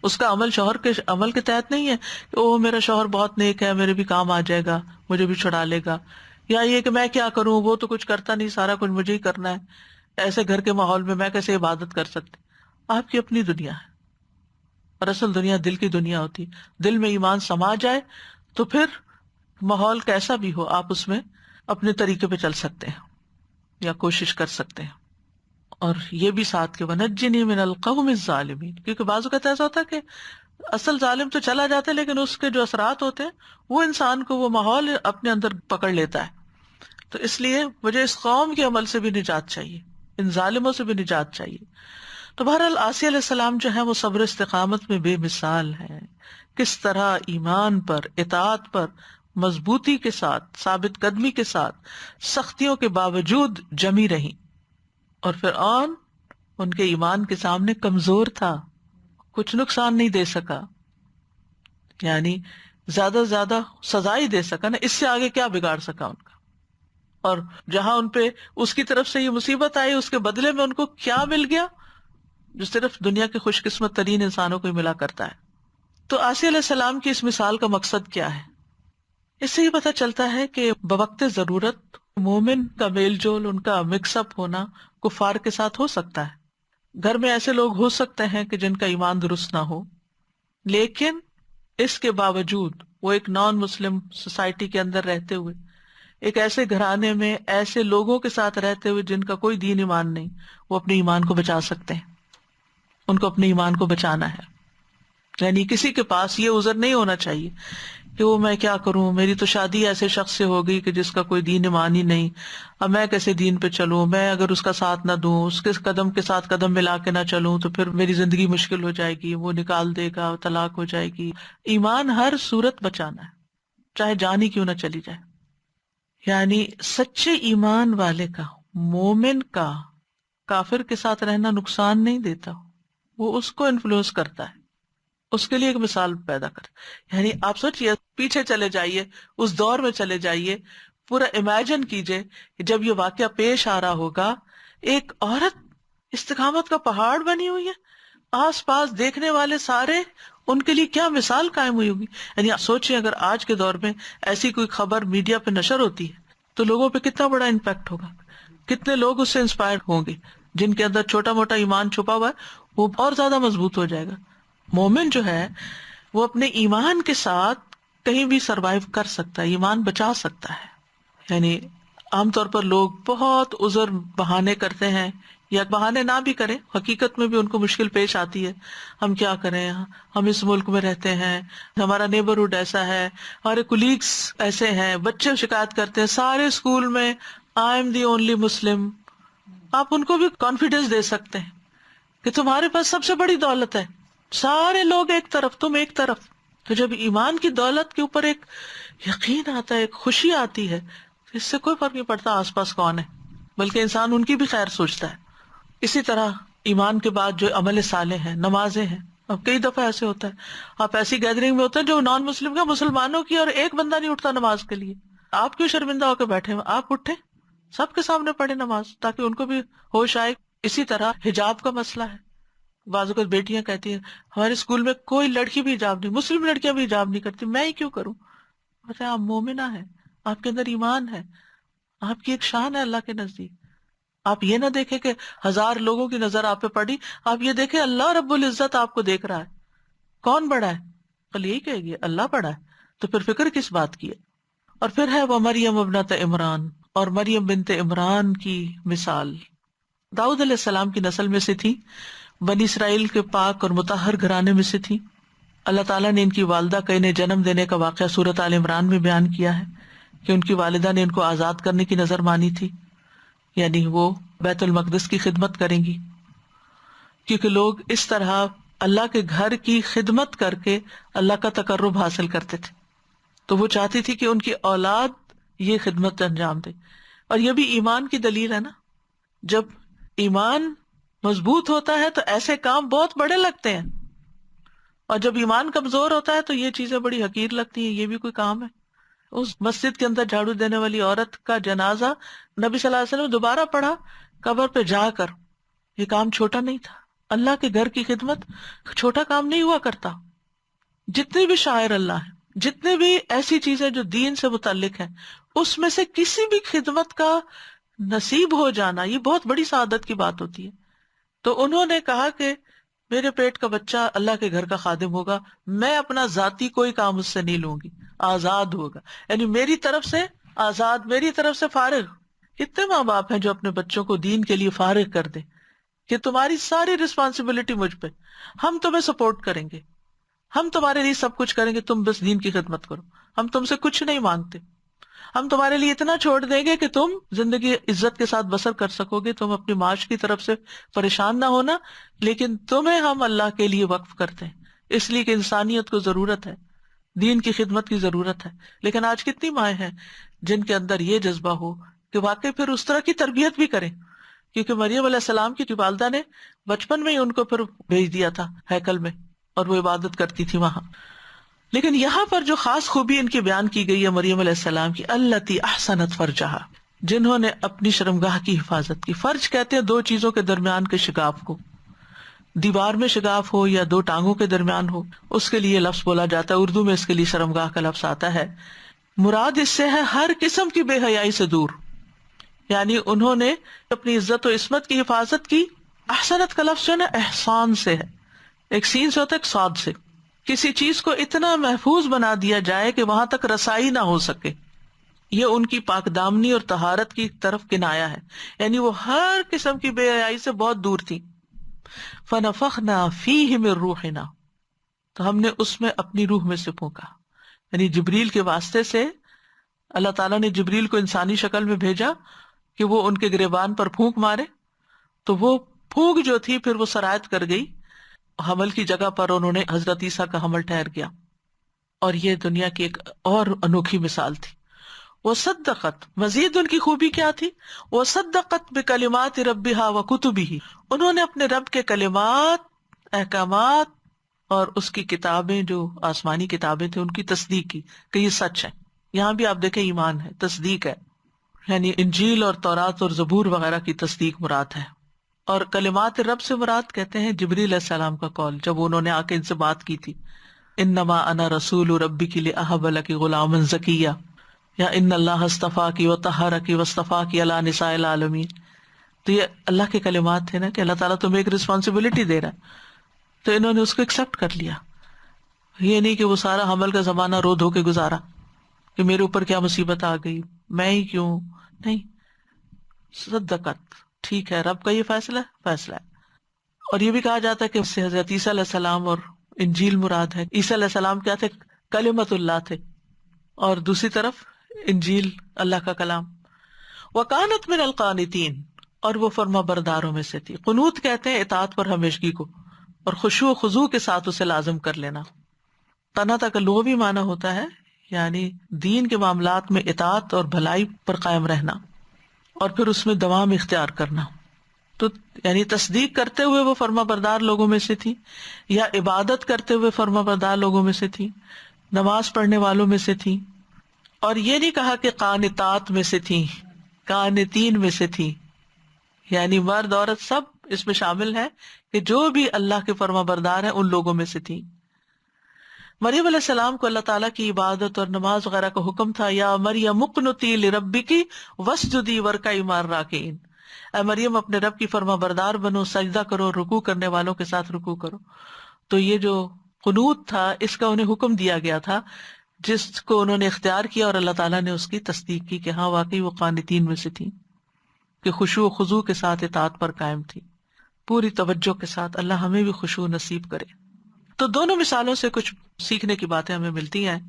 اس کا عمل شوہر کے عمل کے تحت نہیں ہے کہ اوہ میرا شوہر بہت نیک ہے، میرے بھی کام آ جائے گا، مجھے بھی چھڑا لے گا، یا یہ کہ میں کیا کروں، وہ تو کچھ کرتا نہیں، سارا کچھ مجھے ہی کرنا ہے، ایسے گھر کے ماحول میں میں کیسے عبادت کر سکتی. آپ کی اپنی دنیا ہے، اور اصل دنیا دل کی دنیا ہوتی ہے. دل میں ایمان سما جائے تو پھر ماحول کیسا بھی ہو آپ اس میں اپنے طریقے پہ چل سکتے ہیں یا کوشش کر سکتے ہیں. اور یہ بھی ساتھ کے وَنَجِّنِي مِنَ الْقَوْمِ الظَّالِمِينَ، کیونکہ بعض اوقات ایسا ہوتا ہے کہ اصل ظالم تو چلا جاتا ہے لیکن اس کے جو اثرات ہوتے ہیں وہ انسان کو وہ ماحول اپنے اندر پکڑ لیتا ہے. تو اس لیے مجھے اس قوم کے عمل سے بھی نجات چاہیے، ان ظالموں سے بھی نجات چاہیے. تو بہرحال آسیہ علیہ السلام جو ہے وہ صبر استقامت میں بے مثال ہے. کس طرح ایمان پر، اطاعت پر مضبوطی کے ساتھ، ثابت قدمی کے ساتھ، سختیوں کے باوجود جمی رہی. اور فرعون ان کے ایمان کے سامنے کمزور تھا، کچھ نقصان نہیں دے سکا، یعنی زیادہ سے زیادہ سزا ہی دے سکا نا، اس سے آگے کیا بگاڑ سکا ان کا. اور جہاں ان پہ اس کی طرف سے یہ مصیبت آئی اس کے بدلے میں ان کو کیا مل گیا جو صرف دنیا کے خوش قسمت ترین انسانوں کو ہی ملا کرتا ہے. تو آسیہ علیہ السلام کی اس مثال کا مقصد کیا ہے؟ اس سے یہ پتہ چلتا ہے کہ بوقت ضرورت مومن کا میل جول، ان کا مکس اپ ہونا کفار کے ساتھ ہو سکتا ہے. گھر میں ایسے لوگ ہو سکتے ہیں کہ جن کا ایمان درست نہ ہو، لیکن اس کے باوجود وہ ایک نان مسلم سوسائٹی کے اندر رہتے ہوئے، ایک ایسے گھرانے میں ایسے لوگوں کے ساتھ رہتے ہوئے جن کا کوئی دین ایمان نہیں، وہ اپنے ایمان کو بچا سکتے ہیں. ان کو اپنے ایمان کو بچانا ہے. یعنی کسی کے پاس یہ عذر نہیں ہونا چاہیے کہ وہ میں کیا کروں، میری تو شادی ایسے شخص سے ہو گئی کہ جس کا کوئی دین ایمان ہی نہیں، اب میں کیسے دین پہ چلوں، میں اگر اس کا ساتھ نہ دوں، اس کے قدم کے ساتھ قدم ملا کے نہ چلوں تو پھر میری زندگی مشکل ہو جائے گی، وہ نکال دے گا، طلاق ہو جائے گی. ایمان ہر صورت بچانا ہے، چاہے جان ہی کیوں نہ چلی جائے. یعنی سچے ایمان والے کا، مومن کا کافر کے ساتھ رہنا نقصان نہیں دیتا، وہ اس کو انفلوئنس کرتا ہے، اس کے لیے ایک مثال پیدا کر. یعنی آپ سوچئے، پیچھے چلے جائیے، اس دور میں چلے جائیے، پورا امیجن کیجئے کہ جب یہ واقعہ پیش آ رہا ہوگا، ایک عورت استقامت کا پہاڑ بنی ہوئی ہے، آس پاس دیکھنے والے سارے ان کے لیے کیا مثال قائم ہوئی ہوگی. یعنی آپ سوچئے اگر آج کے دور میں ایسی کوئی خبر میڈیا پہ نشر ہوتی ہے تو لوگوں پہ کتنا بڑا امپیکٹ ہوگا، کتنے لوگ اس سے انسپائر ہوں گے. جن کے اندر چھوٹا موٹا ایمان چھپا ہوا ہے وہ اور زیادہ مضبوط ہو جائے گا. مومن جو ہے وہ اپنے ایمان کے ساتھ کہیں بھی سروائیو کر سکتا ہے، ایمان بچا سکتا ہے. یعنی عام طور پر لوگ بہت عذر بہانے کرتے ہیں، یا بہانے نہ بھی کریں، حقیقت میں بھی ان کو مشکل پیش آتی ہے. ہم کیا کریں، ہم اس ملک میں رہتے ہیں، ہمارا نیبرہڈ ایسا ہے، ہمارے کولیگس ایسے ہیں، بچے شکایت کرتے ہیں سارے اسکول میں I am the only Muslim. آپ ان کو بھی کانفیڈینس دے سکتے ہیں کہ تمہارے پاس سب سے بڑی دولت ہے، سارے لوگ ایک طرف، تم ایک طرف. تو جب ایمان کی دولت کے اوپر ایک یقین آتا ہے، ایک خوشی آتی ہے، اس سے کوئی فرق نہیں پڑتا آس پاس کون ہے، بلکہ انسان ان کی بھی خیر سوچتا ہے. اسی طرح ایمان کے بعد جو عمل صالح ہیں، نمازیں ہیں. اب کئی دفعہ ایسے ہوتا ہے آپ ایسی گیدرنگ میں ہوتے ہیں جو نان مسلم کا، مسلمانوں کی، اور ایک بندہ نہیں اٹھتا نماز کے لیے. آپ کیوں شرمندہ ہو کے بیٹھے ہیں؟ آپ اٹھیں، سب کے سامنے پڑھے نماز تاکہ ان کو بھی ہوش آئے. اسی طرح حجاب کا مسئلہ ہے. بعض اوقات بیٹیاں کہتی ہیں ہمارے اسکول میں کوئی لڑکی بھی حجاب نہیں، مسلم لڑکیاں بھی حجاب نہیں کرتی، میں ہی کیوں کروں؟ بتائیں، آپ مومنہ ہیں، آپ کے اندر ایمان ہے، آپ کی ایک شان ہے اللہ کے نزدیک. آپ یہ نہ دیکھیں کہ 1000 لوگوں کی نظر آپ پہ پڑی، آپ یہ دیکھیں اللہ رب العزت آپ کو دیکھ رہا ہے. کون بڑا ہے؟ کل یہی کہے گی اللہ بڑا ہے، تو پھر فکر کس بات کی ہے. اور پھر ہے وہ مریم ابنت عمران، اور مریم بنت عمران کی مثال. داؤد علیہ السلام کی نسل میں سے تھی، بنی اسرائیل کے پاک اور مطہر گھرانے میں سے تھی. اللہ تعالیٰ نے ان کی والدہ کا انہیں جنم دینے کا واقعہ سورۃ آل عمران میں بیان کیا ہے کہ ان کی والدہ نے ان کو آزاد کرنے کی نظر مانی تھی، یعنی وہ بیت المقدس کی خدمت کریں گی، کیونکہ لوگ اس طرح اللہ کے گھر کی خدمت کر کے اللہ کا تقرب حاصل کرتے تھے. تو وہ چاہتی تھی کہ ان کی اولاد یہ خدمت انجام دے. اور یہ بھی ایمان کی دلیل ہے نا، جب ایمان مضبوط ہوتا ہے تو ایسے کام بہت بڑے لگتے ہیں، اور جب ایمان کمزور ہوتا ہے تو یہ چیزیں بڑی حقیر لگتی ہیں. یہ بھی کوئی کام ہے؟ اس مسجد کے اندر جھاڑو دینے والی عورت کا جنازہ نبی صلی اللہ علیہ وسلم دوبارہ پڑھا قبر پہ جا کر. یہ کام چھوٹا نہیں تھا. اللہ کے گھر کی خدمت چھوٹا کام نہیں ہوا کرتا. جتنے بھی شاعر اللہ ہیں، جتنے بھی ایسی چیزیں جو دین سے متعلق ہیں، اس میں سے کسی بھی خدمت کا نصیب ہو جانا یہ بہت بڑی سعادت کی بات ہوتی ہے. تو انہوں نے کہا کہ میرے پیٹ کا بچہ اللہ کے گھر کا خادم ہوگا، میں اپنا ذاتی کوئی کام اس سے نہیں لوں گی، آزاد ہوگا، یعنی میری طرف سے آزاد، میری طرف سے فارغ۔ کتنے ماں باپ ہیں جو اپنے بچوں کو دین کے لیے فارغ کر دیں کہ تمہاری ساری رسپانسبلٹی مجھ پہ، ہم تمہیں سپورٹ کریں گے، ہم تمہارے لیے سب کچھ کریں گے، تم بس دین کی خدمت کرو، ہم تم سے کچھ نہیں مانگتے، ہم تمہارے لیے اتنا چھوڑ دیں گے کہ تم زندگی عزت کے ساتھ بسر کر سکو گے، تم اپنی معاش کی طرف سے پریشان نہ ہونا، لیکن تمہیں ہم اللہ کے لیے وقف کرتے ہیں، اس لیے کہ انسانیت کو ضرورت ہے، دین کی خدمت کی ضرورت ہے۔ لیکن آج کتنی مائیں ہیں جن کے اندر یہ جذبہ ہو کہ واقعی پھر اس طرح کی تربیت بھی کریں، کیونکہ مریم علیہ السلام کی والدہ نے بچپن میں ہی ان کو پھر بھیج دیا تھا ہیکل میں، اور وہ عبادت کرتی تھی وہاں۔ لیکن یہاں پر جو خاص خوبی ان کی بیان کی گئی ہے مریم علیہ السلام کی، التی احسنت فرجہا، جنہوں نے اپنی شرمگاہ کی حفاظت کی۔ فرج کہتے ہیں دو چیزوں کے درمیان کے شگاف کو، دیوار میں شگاف ہو یا دو ٹانگوں کے درمیان ہو، اس کے لیے لفظ بولا جاتا ہے، اردو میں اس کے لیے شرمگاہ کا لفظ آتا ہے۔ مراد اس سے ہے ہر قسم کی بے حیائی سے دور، یعنی انہوں نے اپنی عزت و عصمت کی حفاظت کی۔ احسنت کا لفظ جو ہے نا احسان سے ہے، ایک سین سے ہوتا ہے ایک صاد سے، کسی چیز کو اتنا محفوظ بنا دیا جائے کہ وہاں تک رسائی نہ ہو سکے، یہ ان کی پاک دامنی اور طہارت کی طرف کنایا ہے، یعنی وہ ہر قسم کی بے حیائی سے بہت دور تھی۔ فنفخنا فیہ من روحنا، تو ہم نے اس میں اپنی روح میں سے پھونکا، یعنی جبریل کے واسطے سے اللہ تعالیٰ نے جبریل کو انسانی شکل میں بھیجا کہ وہ ان کے گریبان پر پھونک مارے، تو وہ پھونک جو تھی پھر وہ سرایت کر گئی حمل کی جگہ پر، انہوں نے حضرت عیسیٰ کا حمل ٹھہر گیا، اور یہ دنیا کی ایک اور انوکھی مثال تھی۔ وہ صدقت، مزید ان کی خوبی کیا تھی؟ وہ صدقت بکلمات ربہا وکتبہ، انہوں نے اپنے رب کے کلمات، احکامات اور اس کی کتابیں جو آسمانی کتابیں تھیں ان کی تصدیق کی کہ یہ سچ ہے۔ یہاں بھی آپ دیکھیں ایمان ہے، تصدیق ہے، یعنی انجیل اور تورات اور زبور وغیرہ کی تصدیق مراد ہے۔ اور کلمات رب سے مراد کہتے ہیں جبریل علیہ السلام کا قول، جب انہوں نے آ کے ان سے بات کی تھی، انما انا رسول ربک لاہب لک غلاما زکیا، یا ان اللہ اصطفاک وطہرک واصطفاک علی نساء العالمین۔ تو یہ اللہ کے کلمات تھے نا کہ اللہ تعالیٰ تمہیں ایک رسپانسبلٹی دے رہا ہے، تو انہوں نے اس کو ایکسپٹ کر لیا۔ یہ نہیں کہ وہ سارا حمل کا زمانہ رو دھو کے گزارا کہ میرے اوپر کیا مصیبت آ گئی، میں ہی کیوں، نہیں، صدقت، ٹھیک ہے رب کا یہ فیصلہ ہے۔ اور یہ بھی کہا جاتا ہے کہ اس سے حضرت عیسیٰ علیہ السلام اور انجیل مراد ہے۔ عیسیٰ علیہ السلام کیا تھے؟ کلمت اللہ تھے، اور دوسری طرف انجیل اللہ کا کلام۔ وکانت من القانتین، اور وہ فرما برداروں میں سے تھی۔ قنوت کہتے ہیں اطاعت پر ہمیشگی کو، اور خشوع و خضوع کے ساتھ اسے لازم کر لینا۔ قناۃ کا لغوی معنی ہوتا ہے یعنی دین کے معاملات میں اطاعت اور بھلائی پر قائم رہنا، اور پھر اس میں دوام اختیار کرنا۔ تو یعنی تصدیق کرتے ہوئے وہ فرما بردار لوگوں میں سے تھی، یا عبادت کرتے ہوئے فرما بردار لوگوں میں سے تھی، نماز پڑھنے والوں میں سے تھی۔ اور یہ نہیں کہا کہ قانتات میں سے تھی، قانتین میں سے تھی، یعنی مرد عورت سب اس میں شامل ہے کہ جو بھی اللہ کے فرما بردار ہیں ان لوگوں میں سے تھی۔ مریم علیہ السلام کو اللہ تعالیٰ کی عبادت اور نماز وغیرہ کا حکم تھا، یا مریم اقنتی لربک واسجدی وارکعی مع الراکعین، اے مریم اپنے رب کی فرما بردار بنو، سجدہ کرو، رکوع کرنے والوں کے ساتھ رکوع کرو۔ تو یہ جو قنوت تھا اس کا انہیں حکم دیا گیا تھا، جس کو انہوں نے اختیار کیا، اور اللہ تعالیٰ نے اس کی تصدیق کی کہ ہاں واقعی وہ قانتین میں سے تھی، کہ خشوع و خضوع کے ساتھ اطاعت پر قائم تھی، پوری توجہ کے ساتھ۔ اللہ ہمیں بھی خشوع نصیب کرے۔ تو دونوں مثالوں سے کچھ سیکھنے کی باتیں ہمیں ملتی ہیں۔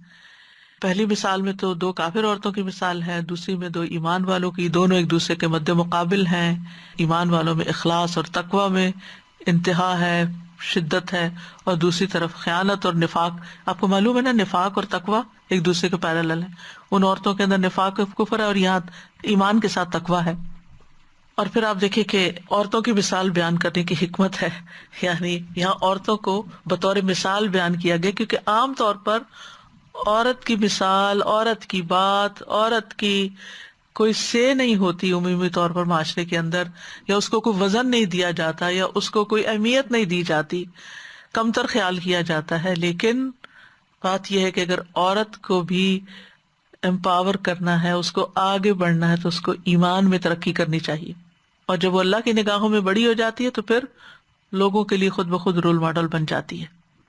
پہلی مثال میں تو دو کافر عورتوں کی مثال ہے، دوسری میں دو ایمان والوں کی، دونوں ایک دوسرے کے مد مقابل ہیں۔ ایمان والوں میں اخلاص اور تقوی میں انتہا ہے، شدت ہے، اور دوسری طرف خیانت اور نفاق۔ آپ کو معلوم ہے نا نفاق اور تقوی ایک دوسرے کے پیرالل ہیں، ان عورتوں کے اندر نفاق کفر ہے اور یہاں ایمان کے ساتھ تقوی ہے۔ اور پھر آپ دیکھیں کہ عورتوں کی مثال بیان کرنے کی حکمت ہے، یعنی یہاں عورتوں کو بطور مثال بیان کیا گیا، کیونکہ عام طور پر عورت کی مثال، عورت کی بات، عورت کی کوئی سے نہیں ہوتی عمومی طور پر معاشرے کے اندر، یا اس کو کوئی وزن نہیں دیا جاتا، یا اس کو کوئی اہمیت نہیں دی جاتی، کمتر خیال کیا جاتا ہے۔ لیکن بات یہ ہے کہ اگر عورت کو بھی امپاور کرنا ہے، اس کو آگے بڑھنا ہے، تو اس کو ایمان میں ترقی کرنی چاہیے، اور جب وہ اللہ کی نگاہوں میں بڑی ہو جاتی ہے تو پھر لوگوں کے لیے خود بخود رول ماڈل بن جاتی ہے.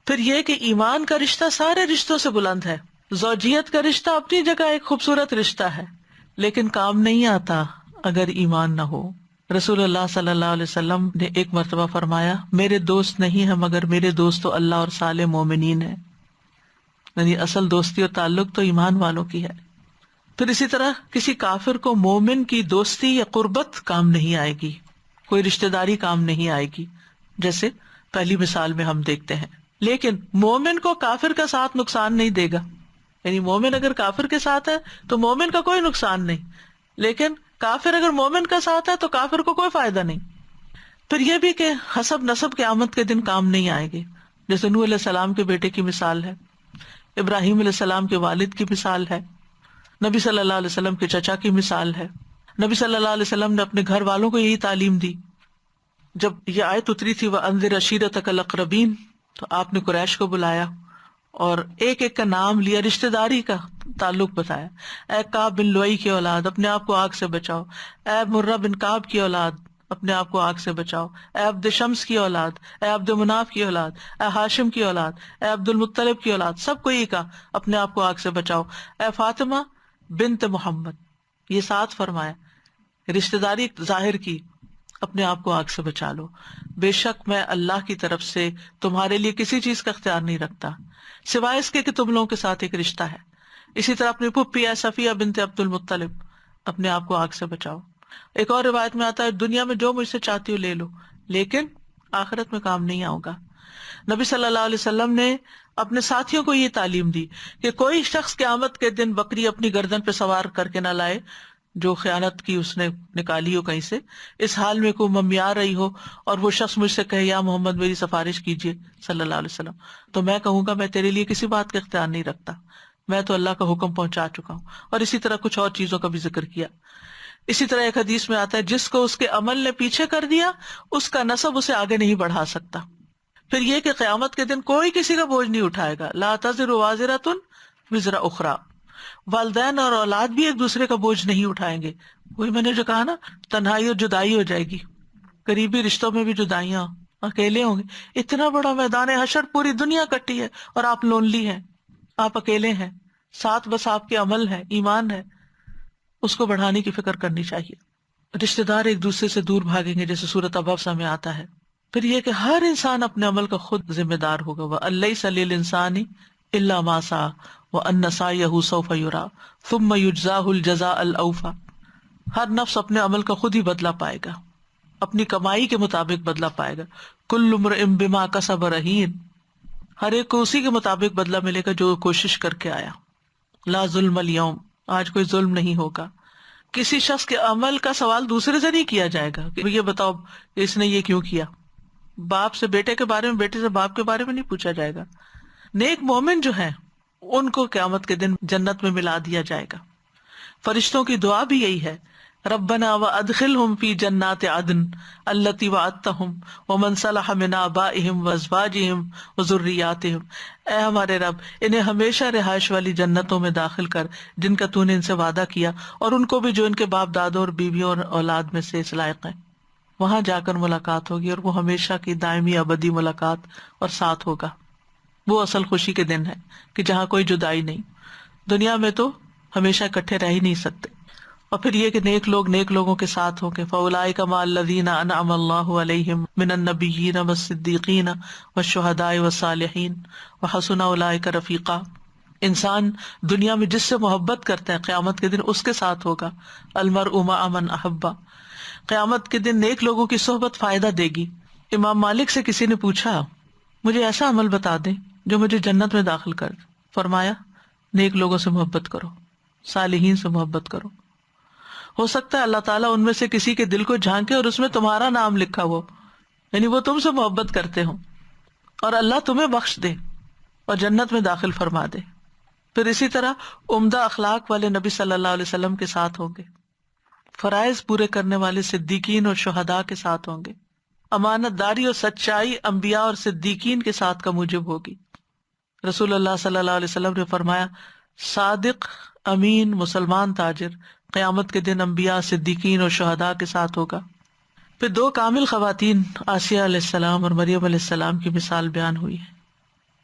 پھر یہ کہ ایمان کا رشتہ سارے رشتوں سے بلند ہے. زوجیت کا رشتہ اپنی جگہ ایک خوبصورت رشتہ ہے، لیکن کام نہیں آتا اگر ایمان نہ ہو. رسول اللہ صلی اللہ علیہ وسلم نے ایک مرتبہ فرمایا، میرے دوست نہیں ہیں مگر میرے دوست تو اللہ اور صالح مومنین ہیں. یعنی اصل دوستی اور تعلق تو ایمان والوں کی ہے. پھر اسی طرح کسی کافر کو مومن کی دوستی یا قربت کام نہیں آئے گی، کوئی رشتہ داری کام نہیں آئے گی، جیسے پہلی مثال میں ہم دیکھتے ہیں. لیکن مومن کو کافر کا ساتھ نقصان نہیں دے گا. یعنی مومن اگر کافر کے ساتھ ہے تو مومن کا کوئی نقصان نہیں، لیکن کافر اگر مومن کا ساتھ ہے تو کافر کو کوئی فائدہ نہیں. پھر یہ بھی کہ حسب نسب قیامت کے دن کام نہیں آئے گے. جیسے نوح علیہ السلام کے بیٹے کی مثال ہے، ابراہیم علیہ السلام کے والد کی مثال ہے، نبی صلی اللہ علیہ وسلم کے چچا کی مثال ہے. نبی صلی اللہ علیہ وسلم نے اپنے گھر والوں کو یہی تعلیم دی. جب یہ آیت اتری تھی وَأَنذِرْ عَشِيرَتَكَ الْأَقْرَبِينَ، تو آپ نے قریش کو بلایا اور ایک ایک کا نام لیا، رشتہ داری کا تعلق بتایا. اے کعب بن لؤی کی اولاد، اپنے آپ کو آگ سے بچاؤ. اے مرہ بن کعب کی اولاد، اپنے آپ کو آگ سے بچاؤ. اے عبد شمس کی اولاد، اے عبد مناف کی اولاد، اے ہاشم کی اولاد، اے عبد المطلب کی اولاد، سب کو یہ کہا اپنے آپ کو آگ سے بچاؤ. اے فاطمہ بنت محمد، یہ 7 فرمایا. رشتہ داری ظاہر کی، اپنے آپ کو آگ سے بچا لو. بے شک میں اللہ کی طرف سے تمہارے لیے کسی چیز کا اختیار نہیں رکھتا سوائے اس کے کہ تم لوگوں کے ساتھ ایک رشتہ ہے. اسی طرح اپنی پھپھی ہے صفیہ بنت عبد المطلب، اپنے آپ کو آگ سے بچاؤ. ایک اور روایت میں آتا ہے دنیا میں جو مجھ سے چاہتی ہو لے لو، لیکن آخرت میں کام نہیں آؤں گا. نبی صلی اللہ علیہ وسلم نے اپنے ساتھیوں کو یہ تعلیم دی کہ کوئی شخص قیامت کے دن بکری اپنی گردن پہ سوار کر کے نہ لائے جو خیانت کی اس نے نکالی ہو کہیں سے، اس حال میں کوئی ممیار رہی ہو اور وہ شخص مجھ سے کہے یا محمد میری سفارش کیجیے صلی اللہ علیہ وسلم، تو میں کہوں گا میں تیرے لیے کسی بات کا اختیار نہیں رکھتا، میں تو اللہ کا حکم پہنچا چکا ہوں. اور اسی طرح کچھ اور چیزوں کا بھی ذکر کیا. اسی طرح ایک حدیث میں آتا ہے جس کو اس کے عمل نے پیچھے کر دیا اس کا نسب اسے آگے نہیں بڑھا سکتا. پھر یہ کہ قیامت کے دن کوئی کسی کا بوجھ نہیں اٹھائے گا. لا تزر وازرۃ وزر اخری، والدین اور اولاد بھی ایک دوسرے کا بوجھ نہیں اٹھائیں گے. وہی میں نے جو کہا نا، تنہائی اور جدائی ہو جائے گی، قریبی رشتوں میں بھی جدائیاں، اکیلے ہوں گے. اتنا بڑا میدان حشر، پوری دنیا کٹی ہے اور آپ لونلی ہیں، آپ اکیلے ہیں. ساتھ بس آپ کے عمل ہے، ایمان ہے، اس کو بڑھانے کی فکر کرنی چاہیے. رشتہ دار ایک دوسرے سے دور بھاگیں گے جیسے سورۃ ابسہ میں آتا ہے. پھر یہ کہ ہر انسان اپنے عمل کا خود ذمہ دار ہوگا. وَأَلَّيْسَ لِلْإِنسَانِ إِلَّا مَا سَعَىٰ وَأَنَّ سَعْيَهُ سَوْفَ يُرَىٰ ثُمَّ يُجْزَاهُ الْجَزَاءَ الْأَوْفَىٰ. ہر نفس اپنے عمل کا خود ہی بدلہ پائے گا، اپنی کمائی کے مطابق بدلہ پائے گا. كُلُّ امْرِئٍ بِمَا كَسَبَ رَهِينٌ، ہر ایک کو اسی کے مطابق بدلہ ملے گا جو کوشش کر کے آیا. لا ظلم اليوم، آج کوئی ظلم نہیں ہوگا. کسی شخص کے عمل کا سوال دوسرے سے نہیں کیا جائے گا کہ یہ بتاؤ کہ اس نے یہ کیوں کیا. باپ سے بیٹے کے بارے میں، بیٹے سے باپ کے بارے میں نہیں پوچھا جائے گا. نیک مومن جو ہیں ان کو قیامت کے دن جنت میں ملا دیا جائے گا. فرشتوں کی دعا بھی یہی ہے، ربنا وادخلهم فی جنات عدن التی وعدتہم ومن صلح من آبائہم وازواجہم وذریاتہم. اے ہمارے رب، انہیں ہمیشہ رہائش والی جنتوں میں داخل کر جن کا تو نے ان سے وعدہ کیا، اور ان کو بھی جو ان کے باپ دادوں اور بیویوں اور اولاد میں سے اس لائق ہیں. وہاں جا کر ملاقات ہوگی اور وہ ہمیشہ کی دائمی ابدی ملاقات اور ساتھ ہوگا. وہ اصل خوشی کے دن ہے کہ جہاں کوئی جدائی نہیں. دنیا میں تو ہمیشہ اکٹھے رہ ہی نہیں سکتے. اور پھر یہ کہ نیک لوگ نیک لوگوں کے ساتھ ہوں گے. فَأُولَٰئِکَ مَعَ الَّذِينَ أَنْعَمَ اللَّهُ عَلَيْهِم مِّنَ النَّبِيِّينَ وَالصِّدِّيقِينَ وَالشُّهَدَاءِ وَالصَّالِحِينَ وَحَسُنَ أُولَٰئِکَ رَفِیقًا. انسان دنیا میں جس سے محبت کرتا ہے قیامت کے دن اس کے ساتھ ہوگا. المرء مع من احب، قیامت کے دن نیک لوگوں کی صحبت فائدہ دے گی. امام مالک سے کسی نے پوچھا مجھے ایسا عمل بتا دیں جو مجھے جنت میں داخل کر. فرمایا نیک لوگوں سے محبت کرو، صالحین سے محبت کرو. ہو سکتا ہے اللہ تعالیٰ ان میں سے کسی کے دل کو جھانکے اور اس میں تمہارا نام لکھا ہو، یعنی وہ تم سے محبت کرتے ہوں، اور اللہ تمہیں بخش دے اور جنت میں داخل فرما دے. پھر اسی طرح عمدہ اخلاق والے نبی صلی اللہ علیہ وسلم کے ساتھ ہوں گے. فرائض پورے کرنے والے صدیقین اور شہداء کے ساتھ ہوں گے. امانت داری اور سچائی انبیاء اور صدیقین کے ساتھ کا موجب ہوگی. رسول اللہ صلی اللہ علیہ وسلم نے فرمایا صادق امین مسلمان تاجر قیامت کے دن انبیاء صدیقین اور شہداء کے ساتھ ہوگا. پھر دو کامل خواتین آسیہ علیہ السلام اور مریم علیہ السلام کی مثال بیان ہوئی ہے.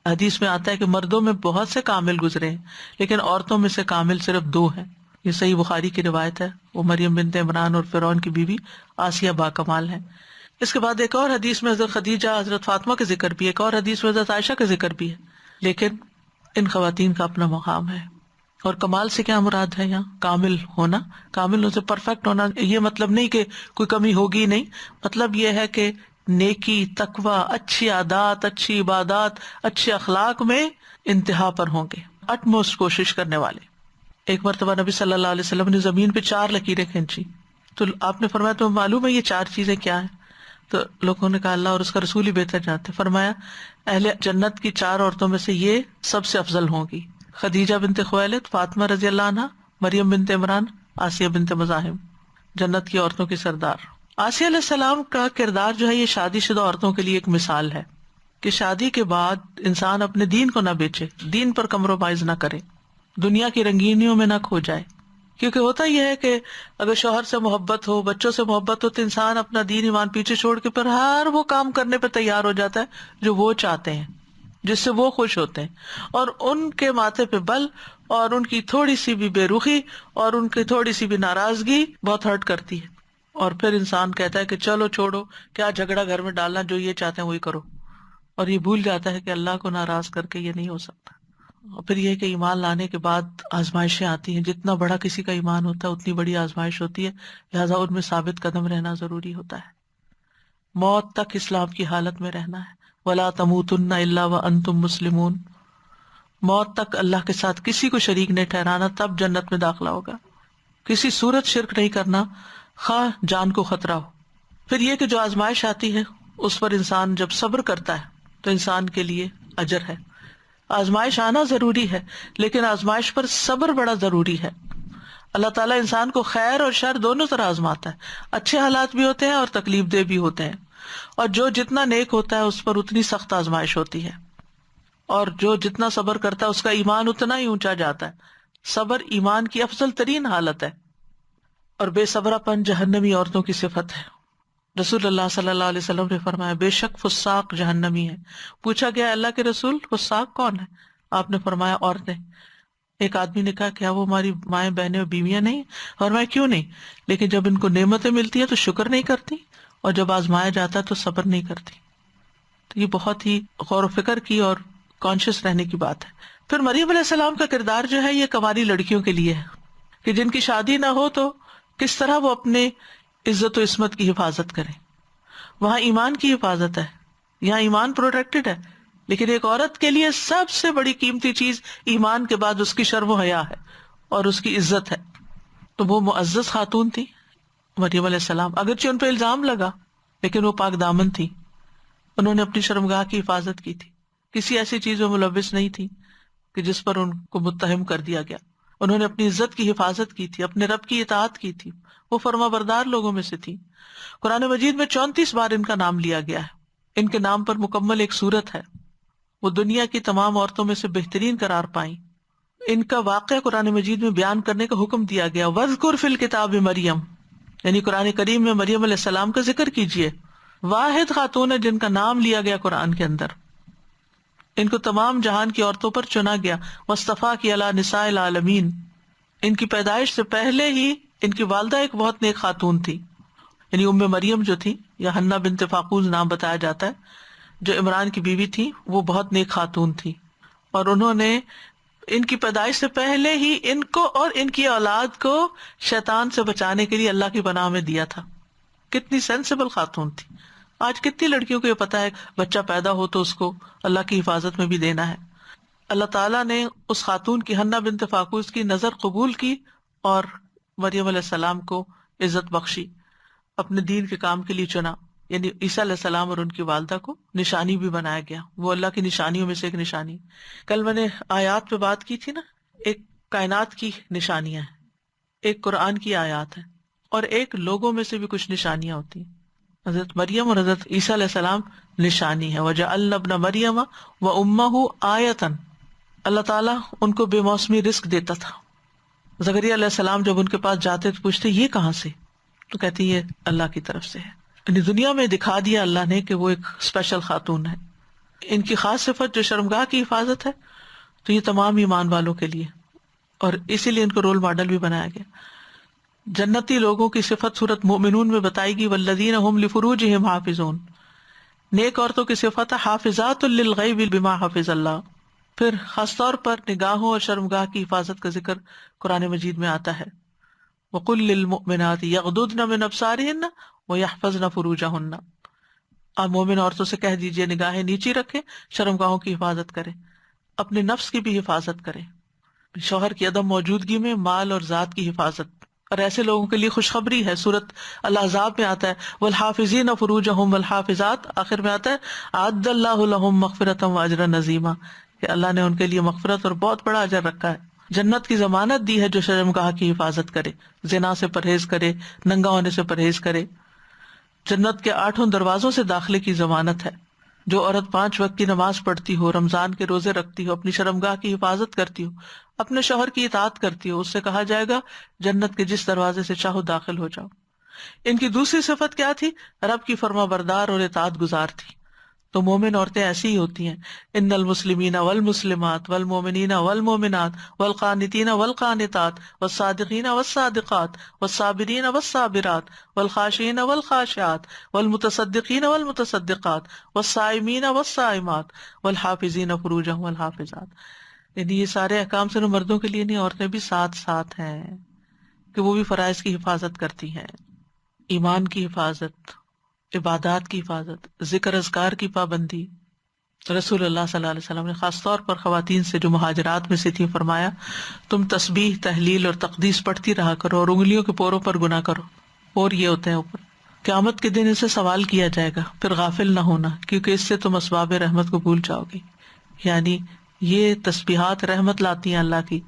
حدیث میں آتا ہے کہ مردوں میں بہت سے کامل گزرے ہیں لیکن عورتوں میں سے کامل صرف دو ہیں. یہ صحیح بخاری کی روایت ہے. وہ مریم بنت عمران اور فرعون کی بیوی آسیہ باکمال ہیں. اس کے بعد ایک اور حدیث میں حضرت خدیجہ، حضرت فاطمہ کا ذکر بھی ہے، ایک اور حدیث میں حضرت عائشہ کا ذکر بھی ہے. لیکن ان خواتین کا اپنا مقام ہے. اور کمال سے کیا مراد ہے یہاں؟ کامل ہونا. کامل ہونے سے پرفیکٹ ہونا یہ مطلب نہیں کہ کوئی کمی ہوگی نہیں، مطلب یہ ہے کہ نیکی، تقوی، اچھی عادات، اچھی عبادات، اچھے اخلاق میں انتہا پر ہوں گے، اٹ موسٹ کوشش کرنے والے. ایک مرتبہ نبی صلی اللہ علیہ وسلم نے زمین پہ 4 لکیریں کھینچی تو آپ نے فرمایا تمہیں معلوم ہے یہ 4 چیزیں کیا ہیں؟ تو لوگوں نے کہا اللہ اور اس کا رسول ہی بہتر جانتے. فرمایا اہل جنت کی 4 عورتوں میں سے یہ سب سے افضل ہوں گی، خدیجہ بنت خویلد، فاطمہ رضی اللہ عنہا، مریم بنت عمران، آسیہ بنت مزاحم، جنت کی عورتوں کی سردار. آسیہ علیہ السلام کا کردار جو ہے یہ شادی شدہ عورتوں کے لیے ایک مثال ہے کہ شادی کے بعد انسان اپنے دین کو نہ بیچے، دین پر کمپرومائز نہ کرے، دنیا کی رنگینیوں میں نہ کھو جائے. کیونکہ ہوتا یہ ہے کہ اگر شوہر سے محبت ہو، بچوں سے محبت ہو، تو انسان اپنا دین ایمان پیچھے چھوڑ کے پھر ہر وہ کام کرنے پہ تیار ہو جاتا ہے جو وہ چاہتے ہیں، جس سے وہ خوش ہوتے ہیں. اور ان کے ماتھے پہ بل اور ان کی تھوڑی سی بھی بے رخی اور ان کی تھوڑی سی بھی ناراضگی بہت ہرٹ کرتی ہے. اور پھر انسان کہتا ہے کہ چلو چھوڑو، کیا جھگڑا گھر میں ڈالنا، جو یہ چاہتے ہیں وہی کرو. اور یہ بھول جاتا ہے کہ اللہ کو ناراض کر کے یہ نہیں ہو سکتا. اور پھر یہ کہ ایمان لانے کے بعد آزمائشیں آتی ہیں. جتنا بڑا کسی کا ایمان ہوتا ہے اتنی بڑی آزمائش ہوتی ہے، لہٰذا ان میں ثابت قدم رہنا ضروری ہوتا ہے. موت تک اسلام کی حالت میں رہنا ہے. وَلَا تَمُوتُنَّ إِلَّا وَأَنْتُمْ مُسْلِمُونَ. موت تک اللہ کے ساتھ کسی کو شریک نہیں ٹھہرانا، تب جنت میں داخلہ ہوگا. کسی صورت شرک نہیں کرنا، خواہ جان کو خطرہ ہو. پھر یہ کہ جو آزمائش آتی ہے اس پر انسان جب صبر کرتا ہے تو انسان کے لیے اجر ہے. آزمائش آنا ضروری ہے لیکن آزمائش پر صبر بڑا ضروری ہے. اللہ تعالیٰ انسان کو خیر اور شر دونوں طرح آزماتا ہے. اچھے حالات بھی ہوتے ہیں اور تکلیف دہ بھی ہوتے ہیں. اور جو جتنا نیک ہوتا ہے اس پر اتنی سخت آزمائش ہوتی ہے، اور جو جتنا صبر کرتا ہے اس کا ایمان اتنا ہی اونچا جاتا ہے. صبر ایمان کی افضل ترین حالت ہے. اور بے صبرا پن جہنمی عورتوں کی صفت ہے. رسول اللہ صلی اللہ علیہ وسلم نے فرمایا بے شک فساق جہنمی ہے. پوچھا گیا اللہ کے رسول فساق کون ہے؟ آپ نے فرمایا عورتیں. ایک آدمی نے کہا کیا وہ ہماری مائیں بہنیں اور بیویاں نہیں؟ اور میں کیوں نہیں، لیکن جب ان کو نعمتیں ملتی ہیں تو شکر نہیں کرتی، اور جب آزمایا جاتا ہے تو صبر نہیں کرتی. تو یہ بہت ہی غور و فکر کی اور کانشیس رہنے کی بات ہے. پھر مریم علیہ السلام کا کردار جو ہے یہ کنواری لڑکیوں کے لیے ہے کہ جن کی شادی نہ ہو تو کس طرح وہ اپنے عزت و عصمت کی حفاظت کریں. وہاں ایمان کی حفاظت ہے، یہاں ایمان پروٹیکٹڈ ہے، لیکن ایک عورت کے لیے سب سے بڑی قیمتی چیز ایمان کے بعد اس کی شرم و حیا ہے اور اس کی عزت ہے. تو وہ معزز خاتون تھی مریم علیہ السلام. اگرچہ ان پہ الزام لگا لیکن وہ پاک دامن تھی. انہوں نے اپنی شرمگاہ کی حفاظت کی تھی، کسی ایسی چیز میں ملوث نہیں تھی کہ جس پر ان کو متہم کر دیا گیا. انہوں نے اپنی عزت کی حفاظت کی تھی، اپنے رب کی اطاعت کی تھی. وہ فرما بردار لوگوں میں سے تھی. قرآن مجید میں 34 بار ان کا نام لیا گیا ہے. ان کے نام پر مکمل ایک سورت ہے. وہ دنیا کی تمام عورتوں میں سے بہترین قرار پائیں. ان کا واقعہ قرآن مجید میں بیان کرنے کا حکم دیا گیا. وَاذْكُرْ فِي الْكِتَابِ مریم، یعنی قرآن کریم میں مریم علیہ السلام کا ذکر کیجیے. واحد خاتون ہے جن کا نام لیا گیا قرآن کے اندر. ان کو تمام جہان کی عورتوں پر چنا گیا. وَاصْطَفَاكِ عَلَىٰ نِسَاءِ الْعَالَمِينَ. ان کی پیدائش سے پہلے ہی ان کی والدہ ایک بہت نیک خاتون تھی، یعنی ام مریم جو تھی، یا حنا بنت فاقوز نام بتایا جاتا ہے، جو عمران کی بیوی تھی، وہ بہت نیک خاتون تھی. اور انہوں نے ان کی پیدائش سے پہلے ہی ان کو اور ان کی اولاد کو شیطان سے بچانے کے لیے اللہ کی پناہ میں دیا تھا. کتنی سینسیبل خاتون تھی. آج کتنی لڑکیوں کو یہ پتا ہے بچہ پیدا ہو تو اس کو اللہ کی حفاظت میں بھی دینا ہے. اللہ تعالیٰ نے اس خاتون کی، حنا بنت فاقوز کی نظر قبول کی اور مریم علیہ السلام کو عزت بخشی، اپنے دین کے کام کے لیے چنا. یعنی عیسیٰ علیہ السلام اور ان کی والدہ کو نشانی بھی بنایا گیا. وہ اللہ کی نشانیوں میں سے ایک نشانی. کل میں نے آیات پہ بات کی تھی نا، ایک کائنات کی نشانیاں ہیں، ایک قرآن کی آیات ہیں، اور ایک لوگوں میں سے بھی کچھ نشانیاں ہوتی ہیں. حضرت مریم اور حضرت عیسیٰ علیہ السلام نشانی ہے. وَجَعَلْنَا ابْنَ مَرْيَمَ وَأُمَّهُ آیَةً. اللہ تعالیٰ ان کو بے موسمی رزق دیتا تھا. زکریا علیہ السلام جب ان کے پاس جاتے تو پوچھتے یہ کہاں سے؟ تو کہتی یہ اللہ کی طرف سے ہے. یعنی دنیا میں دکھا دیا اللہ نے کہ وہ ایک اسپیشل خاتون ہے. ان کی خاص صفت جو شرمگاہ کی حفاظت ہے تو یہ تمام ایمان والوں کے لیے، اور اسی لیے ان کو رول ماڈل بھی بنایا گیا. جنتی لوگوں کی صفت سورۃ مومنون میں بتائی گی، والذین هم لفروجہم حافظون. نیک عورتوں کی صفت ہے حافظات للغیب بما حفظ اللہ. پھر خاص طور پر نگاہوں اور شرمگاہ کی حفاظت کا ذکر قرآن مجید میں آتا ہے. وقل للمؤمنات یغضضن من ابصارہن ویحفظن فروجہن. آپ مومن عورتوں سے کہہ دیجئے نگاہیں نیچی رکھیں، شرمگاہوں کی حفاظت کریں، اپنے نفس کی بھی حفاظت کریں، شوہر کی عدم موجودگی میں مال اور ذات کی حفاظت. اور ایسے لوگوں کے لیے خوشخبری ہے، سورۃ الاحزاب میں آتا ہے والحافظین فروجہم والحافظات، آخر میں آتا ہے اعد اللہ لہم مغفرۃ واجرا عظیما، کہ اللہ نے ان کے لیے مغفرت اور بہت بڑا اجر رکھا ہے. جنت کی ضمانت دی ہے جو شرمگاہ کی حفاظت کرے، زنا سے پرہیز کرے، ننگا ہونے سے پرہیز کرے. جنت کے 8 دروازوں سے داخلے کی ضمانت ہے. جو عورت 5 وقت کی نماز پڑھتی ہو، رمضان کے روزے رکھتی ہو، اپنی شرمگاہ کی حفاظت کرتی ہو، اپنے شوہر کی اطاعت کرتی ہو، اس سے کہا جائے گا جنت کے جس دروازے سے چاہو داخل ہو جاؤ. ان کی دوسری صفت کیا تھی؟ رب کی فرما بردار اور اطاعت گزار تھی. تو مومن عورتیں ایسی ہی ہوتی ہیں. ان المسلمین والمسلمات والمومنین والمومنات والقانتین والقانتات والصادقین والصادقات والصابرین والصابرات والخاشعین والخاشعات والمتصدقین والمتصدقات والصائمین والصائمات والحافظین فروجہم والحافظات. یعنی یہ سارے احکام صرف مردوں کے لیے نہیں، عورتیں بھی ساتھ ساتھ ہیں کہ وہ بھی فرائض کی حفاظت کرتی ہیں، ایمان کی حفاظت، عبادات کی حفاظت، ذکر اذکار کی پابندی. رسول اللہ صلی اللہ علیہ وسلم نے خاص طور پر خواتین سے جو مہاجرات میں سے تھی فرمایا تم تسبیح، تحلیل اور تقدیس پڑھتی رہا کرو اور انگلیوں کے پوروں پر گناہ کرو. اور یہ ہوتے ہیں اوپر، قیامت کے دن اسے سوال کیا جائے گا، پھر غافل نہ ہونا کیونکہ اس سے تم اسباب رحمت کو بھول جاؤ گی. یعنی یہ تسبیحات رحمت لاتی ہیں اللہ کی.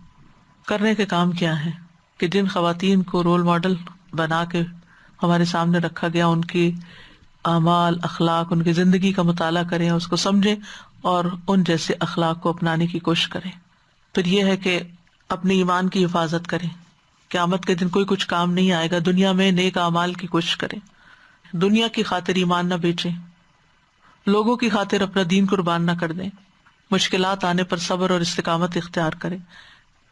کرنے کے کام کیا ہے کہ جن خواتین کو رول ماڈل بنا کے ہمارے سامنے رکھا گیا، ان کی اعمال، اخلاق، ان کی زندگی کا مطالعہ کریں، اس کو سمجھیں اور ان جیسے اخلاق کو اپنانے کی کوشش کریں. پھر یہ ہے کہ اپنے ایمان کی حفاظت کریں. قیامت کے دن کوئی کچھ کام نہیں آئے گا، دنیا میں نیک اعمال کی کوشش کریں. دنیا کی خاطر ایمان نہ بیچیں، لوگوں کی خاطر اپنا دین قربان نہ کر دیں. مشکلات آنے پر صبر اور استقامت اختیار کریں.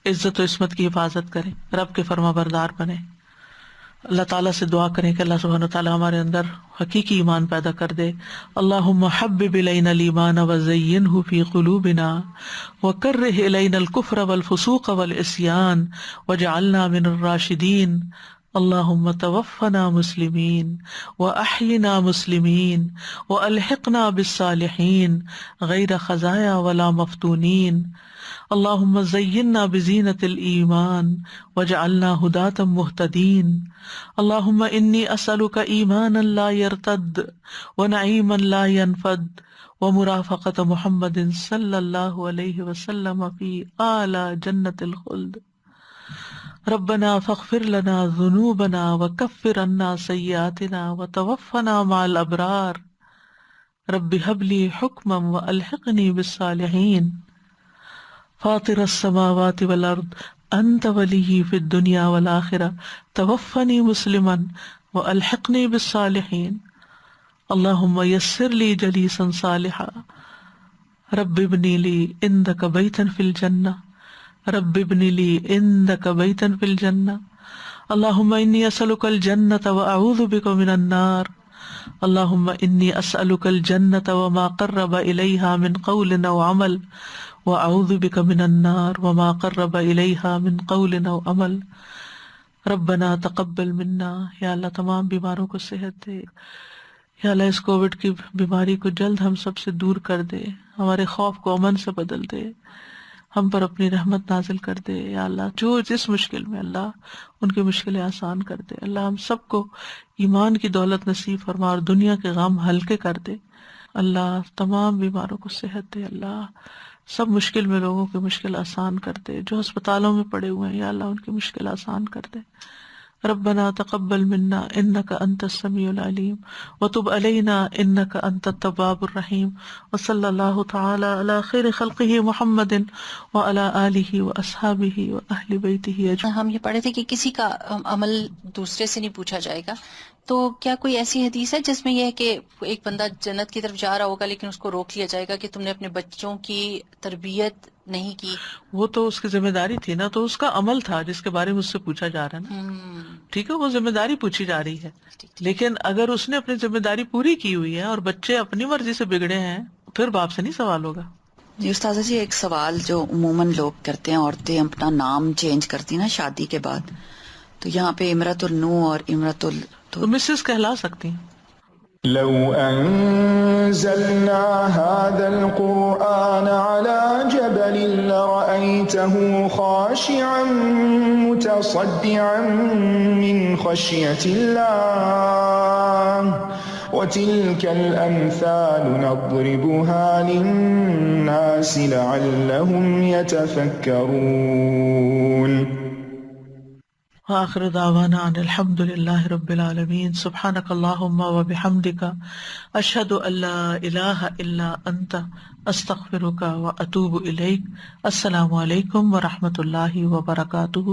عزت و عصمت کی حفاظت کریں، رب کے فرما بردار بنیں. اللہ تعالیٰ سے دعا کریں کہ اللہ سبحانہ وتعالیٰ ہمارے اندر حقیقی ایمان پیدا کر دے. اللہم حبب الینا الایمان وزینہ فی قلوبنا وکرہ الینا الکفر والفسوق والعصیان واجعلنا من الراشدین. اللہم توفنا مسلمین واحینا مسلمین والحقنا بالصالحین غیر خزایا ولا مفتونین. اللہم زیننا بزینۃ الایمان واجعلنا ھداۃ مہتدین. اللہم انی اسألک ایمانا لا یرتد ونعیما لا ینفد ومرافقۃ محمد صلی اللہ علیہ وسلم فی اعلی جنۃ الخلد. ربنا فاغفر لنا ذنوبنا وکفر عنا سیئاتنا وتوفنا مع الابرار. رب هب لی حکما والحقنی بالصالحین. فاطر السماوات والارض انت ولی فی الدنیا والآخرہ توفنی مسلما والحقنی بالصالحین. اللہم یسر لی جلیسا صالحا. رب ابنی لی عندک بیتا فی الجنہ. رب ابن لی عندک بیتا فی الجنہ. اللہم انی اسألک الجنۃ واعوذ بک من النار. اللہم انی اسألک الجنۃ وما قرب الیہا من قول او عمل واعوذ بک من النار وما قرب الیہا من قول او عمل. ربنا تقبل منا. یا اللہ تمام بیماروں کو صحت دے. یا اللہ اس کووڈ کی بیماری کو جلد ہم سب سے دور کر دے، ہمارے خوف کو امن سے بدل دے، ہم پر اپنی رحمت نازل کر دے. یا اللہ جو جس مشکل میں، اللہ ان کی مشکلیں آسان کر دے. اللہ ہم سب کو ایمان کی دولت نصیب فرما اور دنیا کے غم ہلکے کر دے. اللہ تمام بیماروں کو صحت دے. اللہ سب مشکل میں لوگوں کی مشکل آسان کر دے. جو ہسپتالوں میں پڑے ہوئے ہیں یا اللہ ان کی مشکل آسان کر دے. ربنا تقبل منا انک انت السمیع العلیم وتب علینا انک انت التواب الرحیم. وصلی اللہ تعالی علی خیر خلقہ محمد وعلی آلہ واصحابہ واہل بیتہ اجمعین. ہم یہ پڑھے تھے کہ کسی کا عمل دوسرے سے نہیں پوچھا جائے گا، تو کیا کوئی ایسی حدیث ہے جس میں یہ ہے کہ ایک بندہ جنت کی طرف جا رہا ہوگا لیکن اس کو روک لیا جائے گا کہ تم نے اپنے بچوں کی تربیت نہیں کی؟ وہ تو اس کی ذمہ داری تھی نا، تو اس کا عمل تھا جس کے بارے میں اس سے پوچھا جا رہا ہے نا. ٹھیک ہے، وہ ذمہ داری پوچھی جا رہی ہے. لیکن اگر اس نے اپنی ذمہ داری پوری کی ہوئی ہے اور بچے اپنی مرضی سے بگڑے ہیں، پھر باپ سے نہیں سوال ہوگا. جی استاذہ جی، ایک سوال جو عموماً لوگ کرتے ہیں، عورتیں اپنا نام چینج کرتی ہیں نا شادی کے بعد، تو یہاں پہ امرۃ النو اور امرۃ تو مسز کہلا سکتی ہیں. لو أنزلنا هذا القرآن على جبل لرأيته خاشعا متصدعا من خشية الله وتلك الأمثال نضربها للناس لعلهم يتفكرون. وآخر دعوانا ان الحمد للہ رب العالمین. سبحانک اللہم وبحمدک، اشہد ان لا الہ الا انت، استغفرک واتوب الیک. السلام علیکم ورحمۃ اللہ وبرکاتہ.